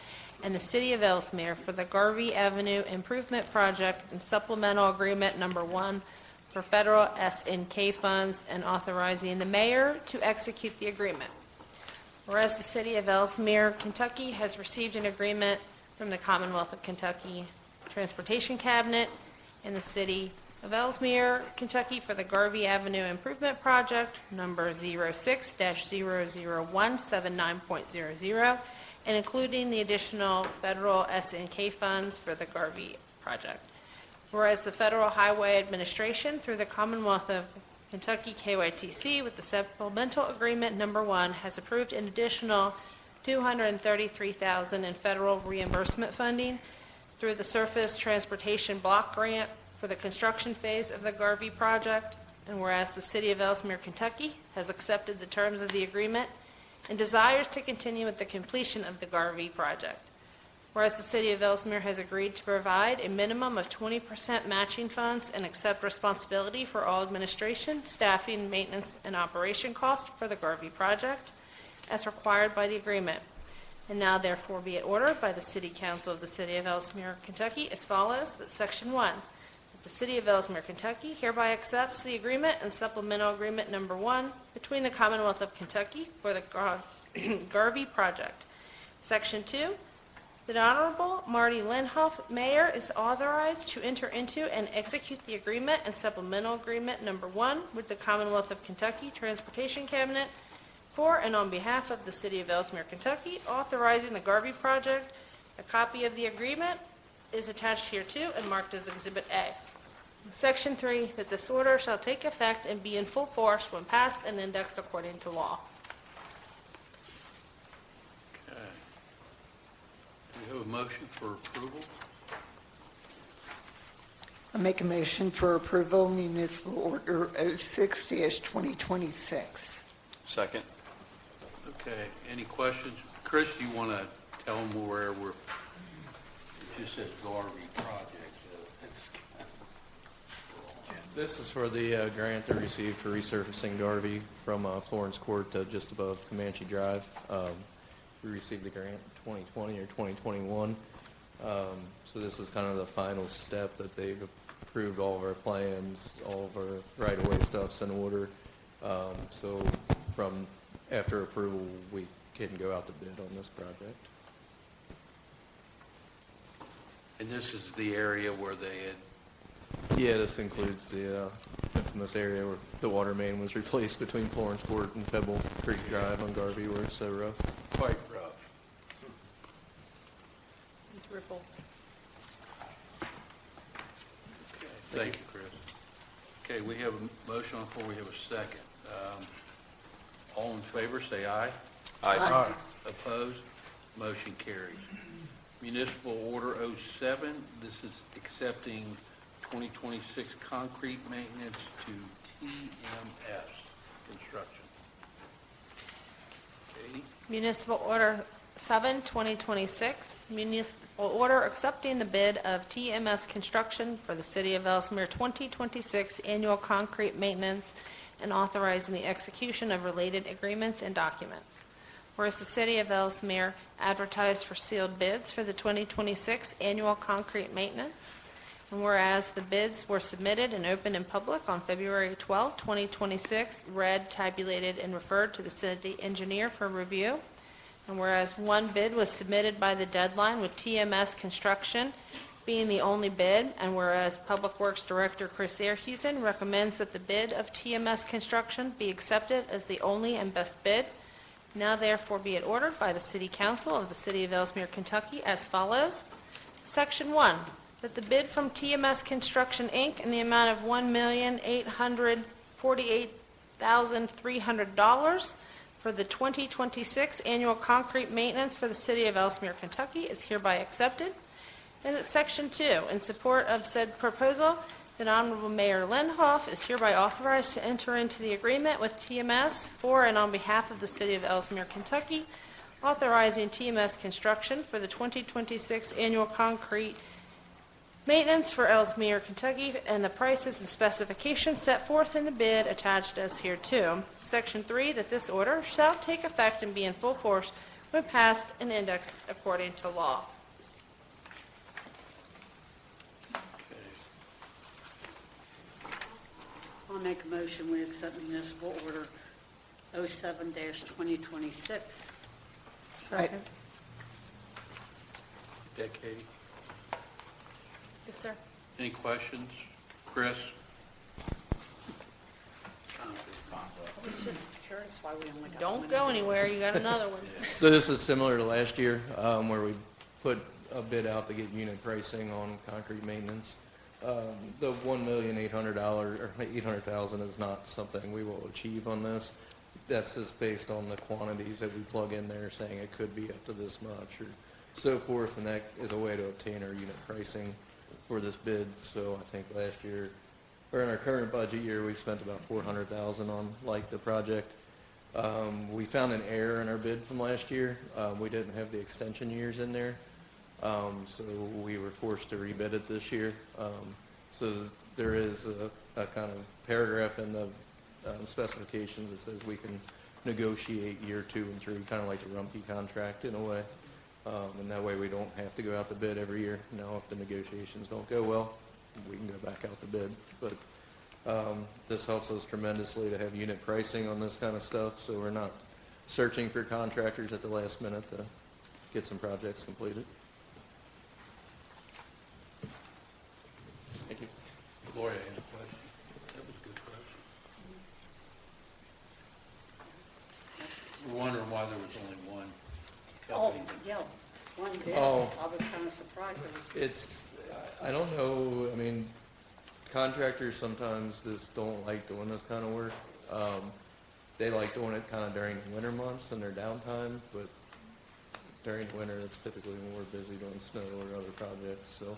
D: and the City of Elsmere for the Garvey Avenue Improvement Project and supplemental agreement number 1 for federal S&K funds and authorizing the mayor to execute the agreement. Whereas the City of Elsmere, Kentucky has received an agreement from the Commonwealth of Kentucky Transportation Cabinet and the City of Elsmere, Kentucky for the Garvey Avenue Improvement Project, number 06-00179.00, and including the additional federal S&K funds for the Garvey project. Whereas the Federal Highway Administration, through the Commonwealth of Kentucky KYTC, with the supplemental agreement number 1, has approved an additional $233,000 in federal reimbursement funding through the Surface Transportation Block Grant for the construction phase of the Garvey project. And whereas the City of Elsmere, Kentucky, has accepted the terms of the agreement and desires to continue with the completion of the Garvey project. Whereas the City of Elsmere has agreed to provide a minimum of 20% matching funds and accept responsibility for all administration, staffing, maintenance, and operation costs for the Garvey project as required by the agreement. And now therefore be it ordered by the City Council of the City of Elsmere, Kentucky as follows, that Section 1, that the City of Elsmere, Kentucky hereby accepts the agreement and supplemental agreement number 1 between the Commonwealth of Kentucky for the Garvey project. Section 2, that Honorable Marty Lindhoff, Mayor, is authorized to enter into and execute the agreement and supplemental agreement number 1 with the Commonwealth of Kentucky Transportation Cabinet for and on behalf of the City of Elsmere, Kentucky, authorizing the Garvey project. A copy of the agreement is attached here too and marked as Exhibit A. Section 3, that this order shall take effect and be in full force when passed and indexed according to law.
A: Okay. Do we have a motion for approval?
E: I make a motion for approval, municipal order 06-2026.
J: Second.
A: Okay, any questions? Chris, do you want to tell them where we're, it just says Garvey project, so it's
G: This is for the grant they received for resurfacing Garvey from Florence Court to just above Comanche Drive. We received the grant in 2020 or 2021. So this is kind of the final step that they've approved all of our plans, all of our right-of-way stuff's in order. So from after approval, we can go out to bid on this project.
A: And this is the area where they had,
G: Yeah, this includes the infamous area where the water main was replaced between Florence Court and Pebble Creek Drive on Garvey, where it's so rough.
A: quite rough.
D: Ms. Ripple.
A: Okay, thank you, Chris. Okay, we have a motion on the floor, we have a second. All in favor, say aye.
J: Aye.
A: Opposed? Motion carries. Municipal Order 07, this is accepting 2026 concrete maintenance to TMS Construction. Katie?
D: Municipal Order 7, 2026, municipal order accepting the bid of TMS Construction for the City of Elsmere 2026 annual concrete maintenance and authorizing the execution of related agreements and documents. Whereas the City of Elsmere advertised for sealed bids for the 2026 annual concrete maintenance, and whereas the bids were submitted and opened in public on February 12, 2026, read, tabulated, and referred to the city engineer for review, and whereas one bid was submitted by the deadline with TMS Construction being the only bid, and whereas Public Works Director Chris Airhusen recommends that the bid of TMS Construction be accepted as the only and best bid, now therefore be it ordered by the City Council of the City of Elsmere, Kentucky as follows. Section 1, that the bid from TMS Construction, Inc. in the amount of $1,848,300 for the 2026 annual concrete maintenance for the City of Elsmere, Kentucky is hereby accepted. And that Section 2, in support of said proposal, that Honorable Mayor Lindhoff is hereby authorized to enter into the agreement with TMS for and on behalf of the City of Elsmere, Kentucky, authorizing TMS Construction for the 2026 annual concrete maintenance for Elsmere, Kentucky, and the prices and specifications set forth in the bid attached as hereto. Section 3, that this order shall take effect and be in full force when passed and indexed according to law.
B: I'll make a motion, we accept municipal order 07-2026.
E: Second.
A: That, Katie?
D: Yes, sir.
A: Any questions? Chris?
B: I was just curious why we only got
D: Don't
B: one.
D: go anywhere, you got another one.
G: So this is similar to last year, where we put a bid out to get unit pricing on concrete maintenance. The $1,800,000 or $800,000 is not something we will achieve on this. That's just based on the quantities that we plug in there, saying it could be up to this much or so forth, and that is a way to obtain our unit pricing for this bid. So I think last year, or in our current budget year, we've spent about $400,000 on the project. We found an error in our bid from last year. We didn't have the extension years in there. So we were forced to rebid it this year. So there is a kind of paragraph in the specifications that says we can negotiate year 2 and 3, kind of like the Rumpke contract in a way. And that way we don't have to go out to bid every year. Now if the negotiations don't go well, we can go back out to bid. But this helps us tremendously to have unit pricing on this kind of stuff, so we're not searching for contractors at the last minute to get some projects completed. Thank you.
A: Gloria, any questions? That was a good question. We're wondering why there was only one
B: Oh,
A: company.
B: yeah, one bid.
G: Oh.
B: I was kind of surprised.
G: It's, I don't know, I mean, contractors sometimes just don't like doing this kind of work. They like doing it kind of during the winter months and their downtime, but during the winter, it's typically more busy doing snow or other projects, so.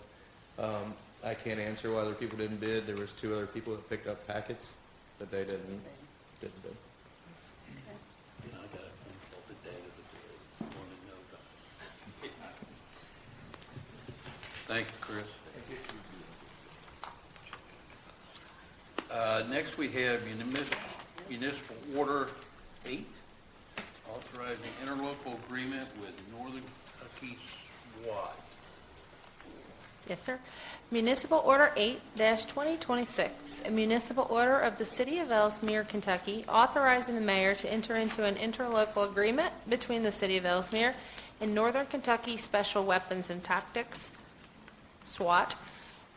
G: I can't answer why other people didn't bid. There was 2 other people that picked up packets, but they didn't bid.
A: You know, I got to think about the date of the bid. I want to know about it. Thank you, Chris. Next, we have Municipal Order 8, authorizing interlocal agreement with Northern Kentucky SWAT.
D: Yes, sir. Municipal Order 8-2026, a municipal order of the City of Elsmere, Kentucky, authorizing the mayor to enter into an interlocal agreement between the City of Elsmere and Northern Kentucky Special Weapons and Tactics, SWAT,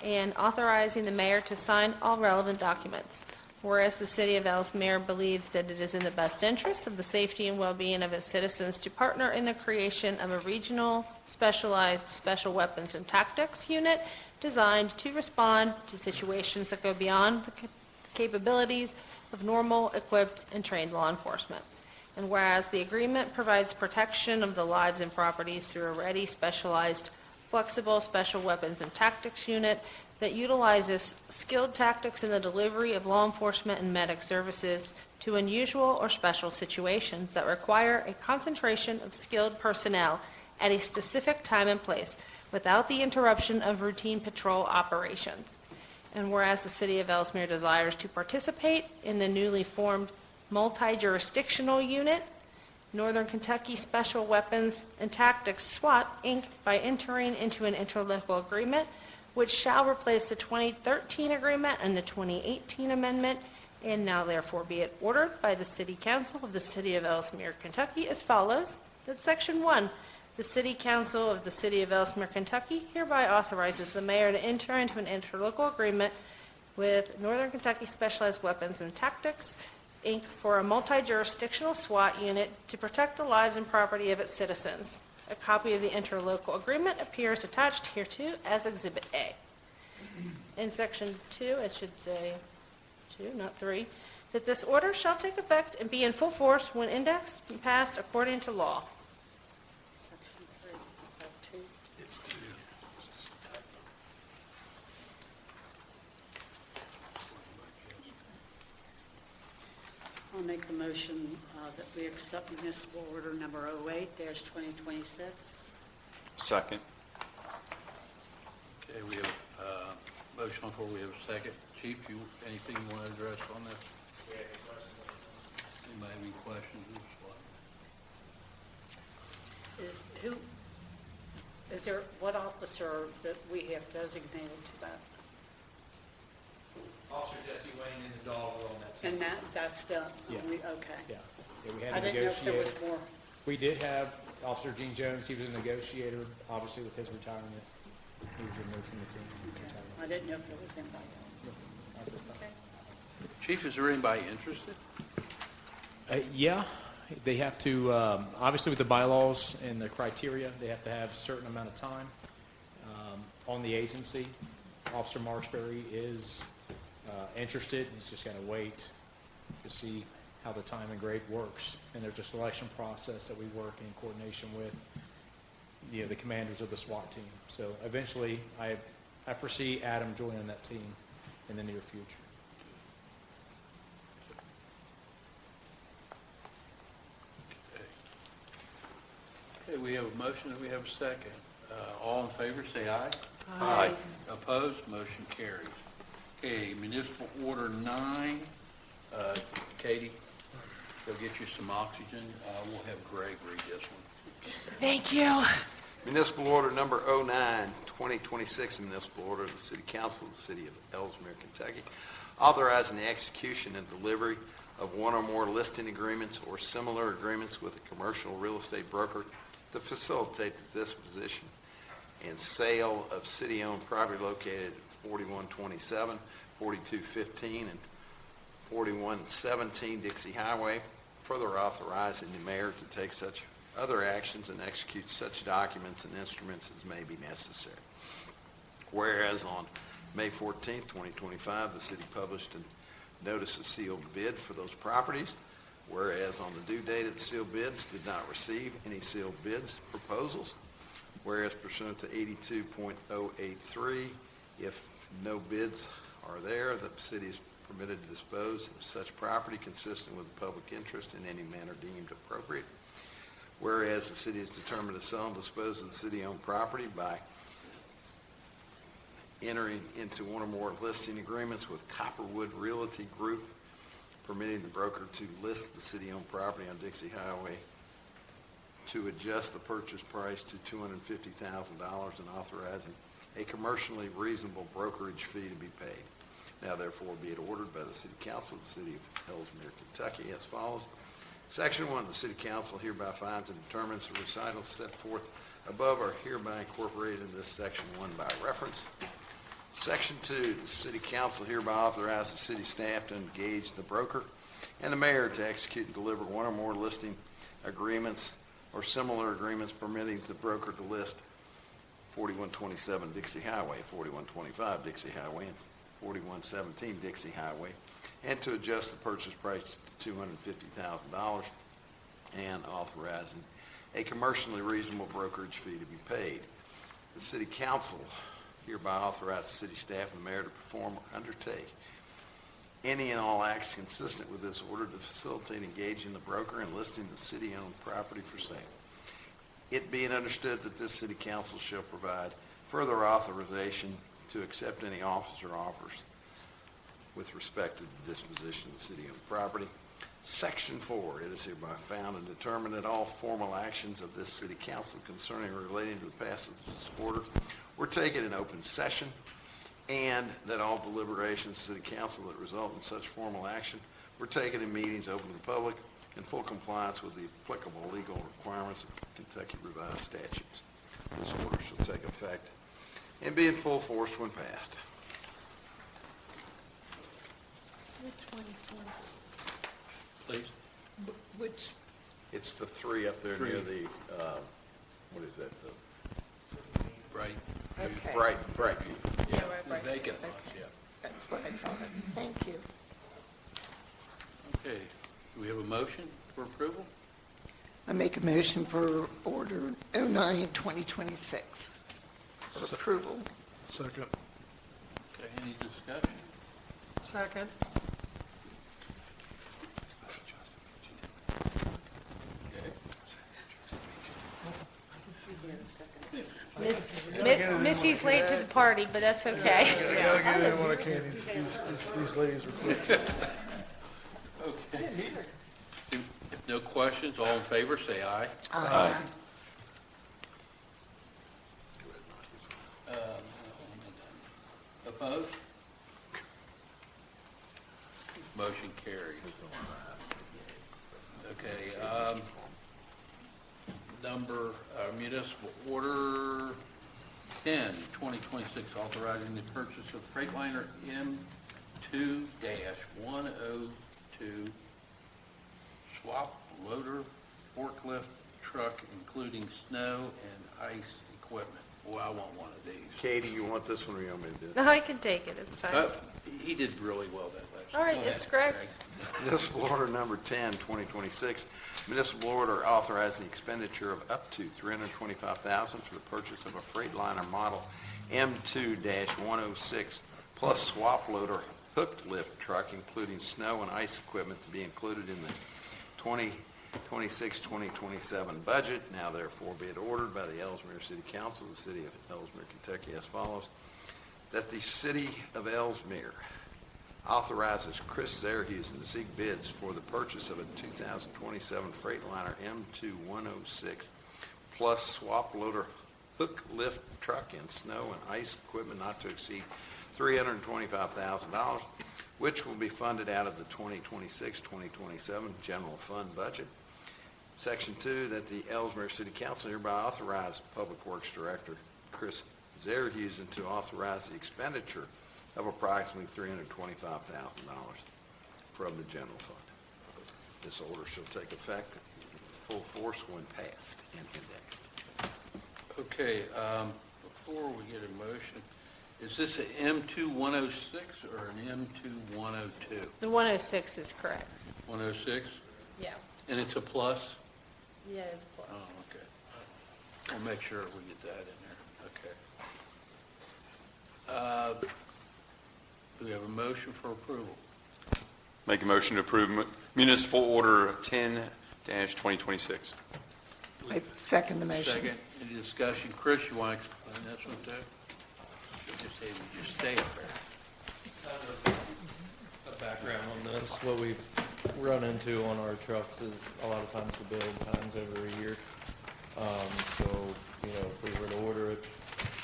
D: and authorizing the mayor to sign all relevant documents. Whereas the City of Elsmere believes that it is in the best interest of the safety and well-being of its citizens to partner in the creation of a regional specialized special weapons and tactics unit designed to respond to situations that go beyond the capabilities of normal, equipped, and trained law enforcement. And whereas the agreement provides protection of the lives and properties through a ready, specialized, flexible special weapons and tactics unit that utilizes skilled tactics in the delivery of law enforcement and medic services to unusual or special situations that require a concentration of skilled personnel at a specific time and place without the interruption of routine patrol operations. And whereas the City of Elsmere desires to participate in the newly formed multi-jurisdictional unit, Northern Kentucky Special Weapons and Tactics SWAT, Inc., by entering into an interlocal agreement, which shall replace the 2013 agreement and the 2018 amendment, and now therefore be it ordered by the City Council of the City of Elsmere, Kentucky, as follows. That Section 1, the City Council of the City of Elsmere, Kentucky hereby authorizes the mayor to enter into an interlocal agreement with Northern Kentucky Specialized Weapons and Tactics, Inc., for a multi-jurisdictional SWAT unit to protect the lives and property of its citizens. A copy of the interlocal agreement appears attached hereto as Exhibit A. In Section 2, it should say 2, not 3, that this order shall take effect and be in full force when indexed and passed according to law.
B: Section 3, of 2.
F: It's 2.
B: I'll make the motion that we accept municipal order number 08-2026.
C: Second.
A: Okay, we have a motion on the floor, we have a second. Chief, anything you want to address on this? Anybody have any questions?
B: Is there, what officer that we have designated to that?
H: Officer Jesse Wayne in the dog on that team.
B: And that's the,
H: Yeah.
B: okay.
H: Yeah, we
B: I
H: had a
B: didn't know if there was
H: negotiator.
B: more.
H: We did have Officer Gene Jones, he was a negotiator, obviously with his retirement. He was removed from the team.
B: I didn't know if there was anybody else.
H: At this time.
A: Chief, is there anybody interested?
H: Yeah, they have to, obviously with the bylaws and the criteria, they have to have a certain amount of time on the agency. Officer Marksberry is interested, he's just got to wait to see how the time and grade works. And there's a selection process that we work in coordination with, the commanders of the SWAT team. So eventually, I foresee Adam joining that team in the near future.
A: Okay, we have a motion and we have a second. All in favor, say aye.
C: Aye.
A: Opposed, motion carries. Okay, municipal order 9, Katie, go get you some oxygen. We'll have Greg read this one.
D: Thank you.
F: Municipal order number 09, 2026, a municipal order of the City Council of the City of Elsmere, Kentucky, authorizing the execution and delivery of one or more listing agreements or similar agreements with a commercial real estate broker to facilitate the disposition and sale of city-owned property located at 4127, 4215, and 4117 Dixie Highway, further authorizing the mayor to take such other actions and execute such documents and instruments as may be necessary. Whereas on May 14, 2025, the city published a notice of sealed bid for those properties. Whereas on the due date of the sealed bids did not receive any sealed bids proposals. Whereas pursuant to 82.083, if no bids are there, the city is permitted to dispose of such property consistent with the public interest in any manner deemed appropriate. Whereas the city is determined to sell and dispose of the city-owned property by entering into one or more listing agreements with Copperwood Realty Group, permitting the broker to list the city-owned property on Dixie Highway to adjust the purchase price to $250,000 and authorizing a commercially reasonable brokerage fee to be paid. Now therefore be it ordered by the City Council of the City of Elsmere, Kentucky as follows. Section 1, the City Council hereby finds and determines the recitals set forth above are hereby incorporated in this Section 1 by reference. Section 2, the City Council hereby authorizes the city staff to engage the broker and the mayor to execute and deliver one or more listing agreements or similar agreements permitting the broker to list 4127 Dixie Highway, 4125 Dixie Highway, and 4117 Dixie Highway, and to adjust the purchase price to $250,000 and authorizing a commercially reasonable brokerage fee to be paid. The City Council hereby authorizes the city staff and the mayor to perform or undertake any and all acts consistent with this order to facilitate engaging the broker and listing the city-owned property for sale. It being understood that this city council shall provide further authorization to accept any offers or offers with respect to the disposition of the city-owned property. Section 4, it is hereby found and determined that all formal actions of this city council concerning or relating to the passage of this order were taken in open session, and that all deliberations of the city council that result in such formal action were taken in meetings open to the public in full compliance with the applicable legal requirements of Kentucky Revised Statutes. This order shall take effect and be in full force when passed.
A: Please.
E: Which,
F: It's the three up there near the, what is that, the
A: Right.
E: okay,
F: Brightview.
D: Yeah, right.
A: Vacant lot,
E: Okay.
A: yeah.
E: that's what I thought. Thank you.
A: Okay, do we have a motion for approval?
E: I make a motion for Order 09-2026 for approval.
C: Second.
A: Okay, any discussion?
C: Second.
A: Okay.
D: Missy's late to the party, but that's okay.
C: I gotta get in when I can. These ladies are quick.
A: Okay. If no questions, all in favor, say aye.
E: Aye.
A: Opposed? Motion carries. Okay, number, municipal order 10, 2026, authorizing the purchase of Freightliner M2-102 swap loader forklift truck, including snow and ice equipment. Boy, I want one of these.
F: Katie, you want this one or you want me to do it?
D: No, I can take it, it's fine.
A: He did really well that last.
D: All right,
A: Go ahead,
D: it's Greg.
F: Municipal order number 10, 2026, municipal order authorizing the expenditure of up to $325,000 for the purchase of a Freightliner model M2-106 plus swap loader hooked lift truck, including snow and ice equipment, to be included in the 2026-2027 budget. Now therefore be it ordered by the Elsmere City Council of the City of Elsmere, Kentucky as follows: that the City of Elsmere authorizes Chris Zerhusen to seek bids for the purchase of a 2027 Freightliner M2-106 plus swap loader hook lift truck and snow and ice equipment not to exceed $325,000, which will be funded out of the 2026-2027 general fund budget. Section 2, that the Elsmere City Council hereby authorize Public Works Director Chris Zerhusen to authorize the expenditure of approximately $325,000 from the general fund. This order shall take effect full force when passed and indexed.
A: Okay, before we get a motion, is this an M2-106 or an M2-102?
D: The 106 is correct.
A: 106?
D: Yeah.
A: And it's a plus?
D: Yeah, it's a
A: Oh,
D: plus.
A: okay. We'll make sure we get that in there. Okay. Do we have a motion for approval?
J: Make a motion to approve municipal order 10-2026.
E: I second the motion.
A: Second, any discussion? Chris, you want to explain this one too? Just stay up there.
G: A background on this, what we've run into on our trucks is a lot of times the build time's over a year. So, you know, if we were to order it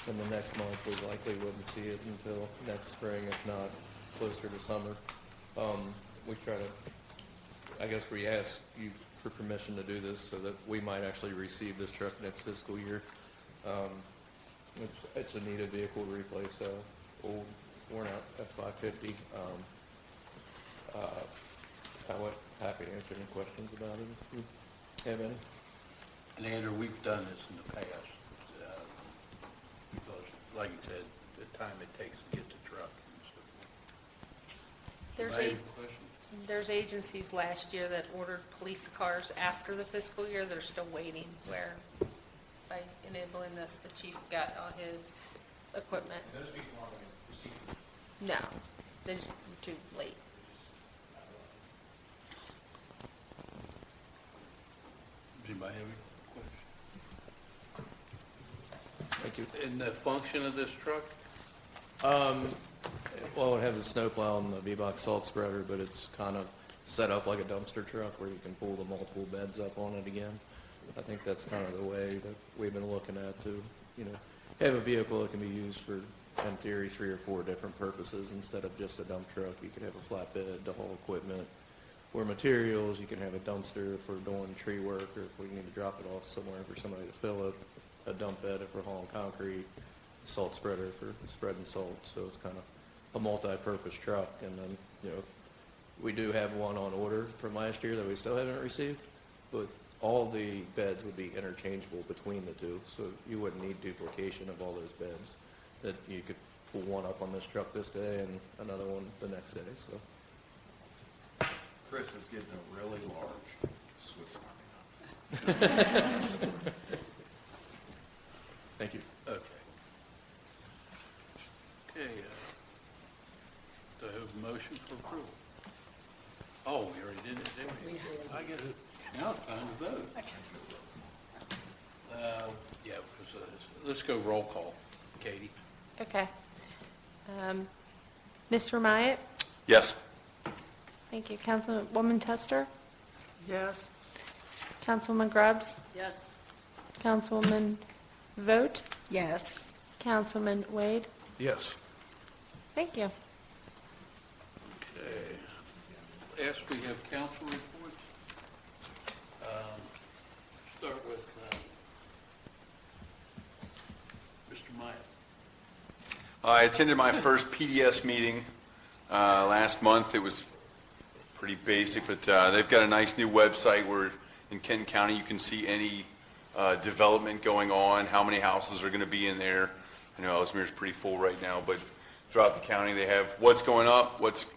G: in the next month, we likely wouldn't see it until next spring, if not closer to summer. We try to, I guess we ask you for permission to do this so that we might actually receive this truck next fiscal year. It's a needed vehicle to replace old worn out F-550. Happy to answer any questions about it if you have any.
A: And Andrew, we've done this in the past. Because, like you said, the time it takes to get the truck.
D: There's
A: Anybody
D: a,
A: have a question?
D: there's agencies last year that ordered police cars after the fiscal year that are still waiting, where by enabling this, the chief got all his equipment.
H: Those people aren't going to receive it.
D: No, they're just too late.
A: Does anybody have any questions?
G: Thank you.
A: And the function of this truck?
G: Well, it has a snowplow and the V-Box salt spreader, but it's kind of set up like a dumpster truck where you can pull the multiple beds up on it again. I think that's kind of the way that we've been looking at to, have a vehicle that can be used for, in theory, 3 or 4 different purposes instead of just a dump truck. You could have a flatbed to haul equipment or materials. You can have a dumpster for doing tree work, or if we need to drop it off somewhere for somebody to fill it, a dump bed if we're hauling concrete, salt spreader for spreading salt. So it's kind of a multi-purpose truck. And then, we do have one on order from last year that we still haven't received, but all the beds would be interchangeable between the two, so you wouldn't need duplication of all those beds. That you could pull one up on this truck this day and another one the next day, so.
F: Chris is getting a really large Swiss Army knife.
G: Thank you.
A: Okay. Okay, do I have a motion for approval? Oh, we already did it, didn't we?
E: We did.
A: I guess now it's time to vote. Yeah, let's go roll call. Katie?
D: Okay. Mr. Myatt?
J: Yes.
D: Thank you. Councilwoman Tester?
B: Yes.
D: Councilwoman Grubbs?
B: Yes.
D: Councilwoman Vogt?
E: Yes.
D: Councilman Wade?
C: Yes.
D: Thank you.
A: Okay. Last, we have council reports. Start with Mr. Myatt.
J: I attended my first PDS meeting last month. It was pretty basic, but they've got a nice new website where in Kenton County you can see any development going on, how many houses are going to be in there. I know Elsmere is pretty full right now, but throughout the county they have what's going up, what's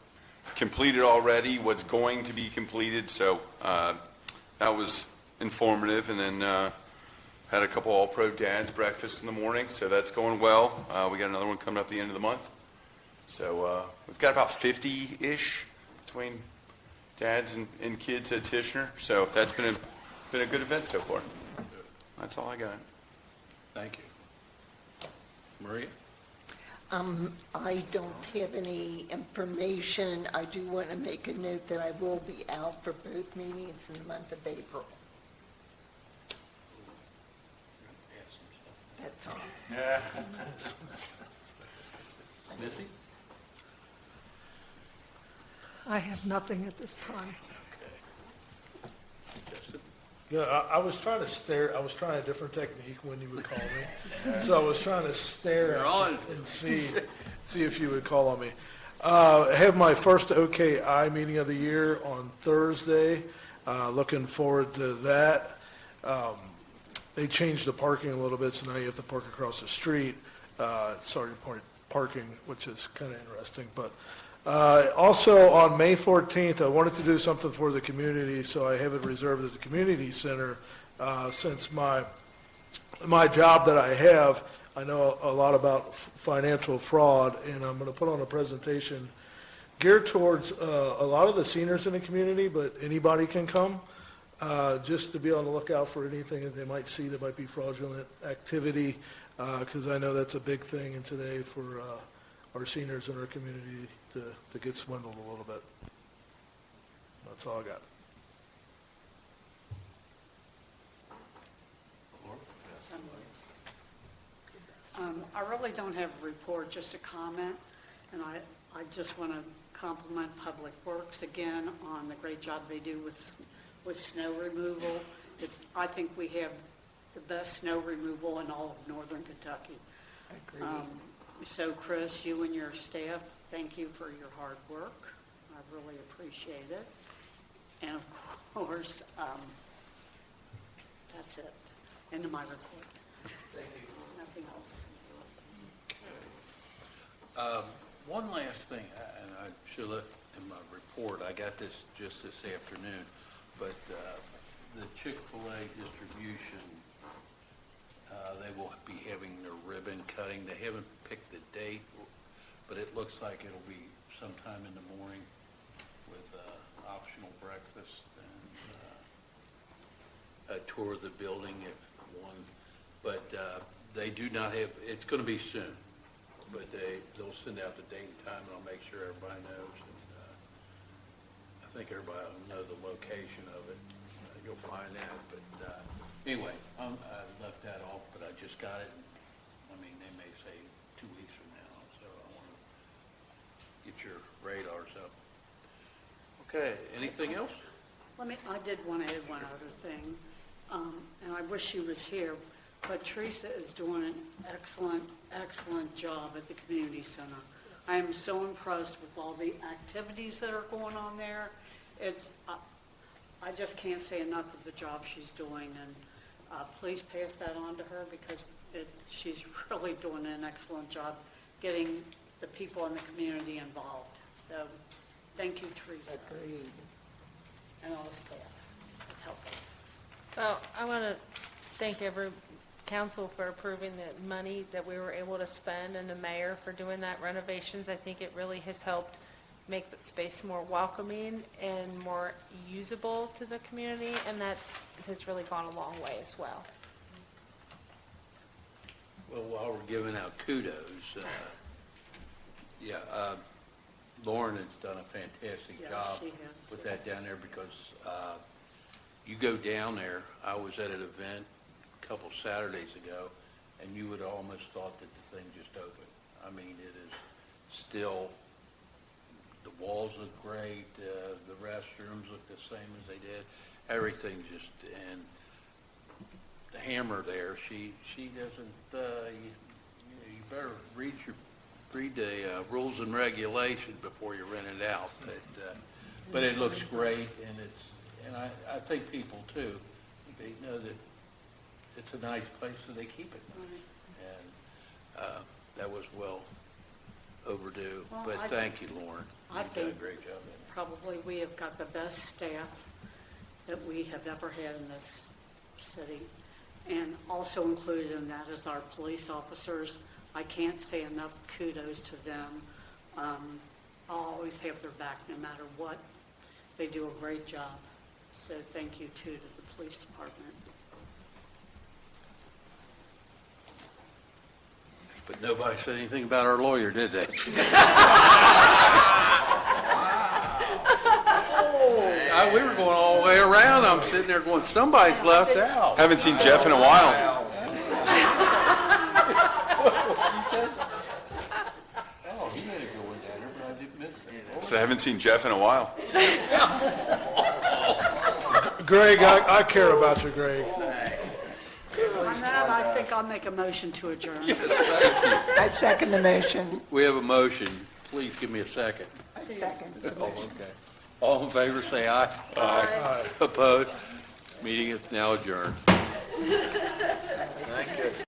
J: completed already, what's going to be completed. So that was informative. And then had a couple all-pro dads breakfast in the morning, so that's going well. We got another one coming up at the end of the month. So we've got about 50-ish between dads and kids at Tishner. So that's been a good event so far. That's all I got.
A: Thank you. Maria?
E: I don't have any information. I do want to make a note that I will be out for both meetings in the month of April. That's all.
A: Missy?
K: I have nothing at this time.
A: Okay. Justin?
C: Yeah, I was trying to stare, I was trying a different technique when you would call me. So I was trying to stare
A: You're on.
C: and see if you would call on me. I have my first OKI meeting of the year on Thursday. Looking forward to that. They changed the parking a little bit, so now you have to park across the street. Sorry, parking, which is kind of interesting. But also on May 14th, I wanted to do something for the community, so I have it reserved at the community center. Since my job that I have, I know a lot about financial fraud, and I'm going to put on a presentation geared towards a lot of the seniors in the community, but anybody can come, just to be on the lookout for anything that they might see that might be fraudulent activity, because I know that's a big thing in today for our seniors in our community to get swindled a little bit. That's all I got.
B: I really don't have a report, just a comment, and I just want to compliment Public Works again on the great job they do with snow removal. I think we have the best snow removal in all of northern Kentucky.
E: Agreed.
B: So Chris, you and your staff, thank you for your hard work. I really appreciate it. And of course, that's it. End of my report.
F: Thank you.
B: Nothing else.
A: One last thing, and I should let in my report. I got this just this afternoon, but the Chick-fil-A distribution, they will be having their ribbon cutting. They haven't picked the date, but it looks like it'll be sometime in the morning with optional breakfast and a tour of the building if one. But they do not have, it's going to be soon, but they'll send out the date and time, and I'll make sure everybody knows. And I think everybody will know the location of it. You'll find out. But anyway, I left that off, but I just got it. I mean, they may say 2 weeks from now, so I want to get your radars up. Okay, anything else?
B: I did want to add one other thing, and I wish she was here, but Teresa is doing an excellent job at the community center. I am so impressed with all the activities that are going on there. I just can't say enough of the job she's doing, and please pass that on to her because she's really doing an excellent job getting the people in the community involved. So, thank you, Teresa.
E: Agreed.
B: And all the staff that helped.
D: Well, I want to thank every council for approving the money that we were able to spend and the mayor for doing that renovations. I think it really has helped make the space more welcoming and more usable to the community, and that has really gone a long way as well.
A: Well, while we're giving out kudos, Lauren has done a fantastic
B: Yeah,
A: job
B: she has.
A: with that down there because you go down there, I was at an event a couple Saturdays ago, and you would almost thought that the thing just opened. I mean, it is still, the walls look great, the restrooms look the same as they did, everything just, and the Hammer there, she doesn't, you better read the rules and regulations before you rent it out. But it looks great, and I think people too, they know that it's a nice place, so they keep it. And that was well overdue.
B: Well,
A: But thank you, Lauren.
B: I
A: You've done a
B: think
A: great job in it.
B: probably we have got the best staff that we have ever had in this city. And also included in that is our police officers. I can't say enough kudos to them. I'll always have their back no matter what. They do a great job. So thank you too to the police department.
A: But nobody said anything about our lawyer, did they? We were going all the way around. I'm sitting there going, somebody's left out.
J: Haven't seen Jeff in a while.
A: Oh, he made a good one down there, but I didn't miss it.
J: So I haven't seen Jeff in a while.
C: Greg, I care about you, Greg.
B: On that, I think I'll make a motion to adjourn.
A: Yes, thank you.
E: I second the motion.
A: We have a motion. Please give me a second.
E: I second the
A: Oh,
E: motion.
A: okay. All in favor, say aye. Aye. Opposed? Meeting is now adjourned.
F: Thank you.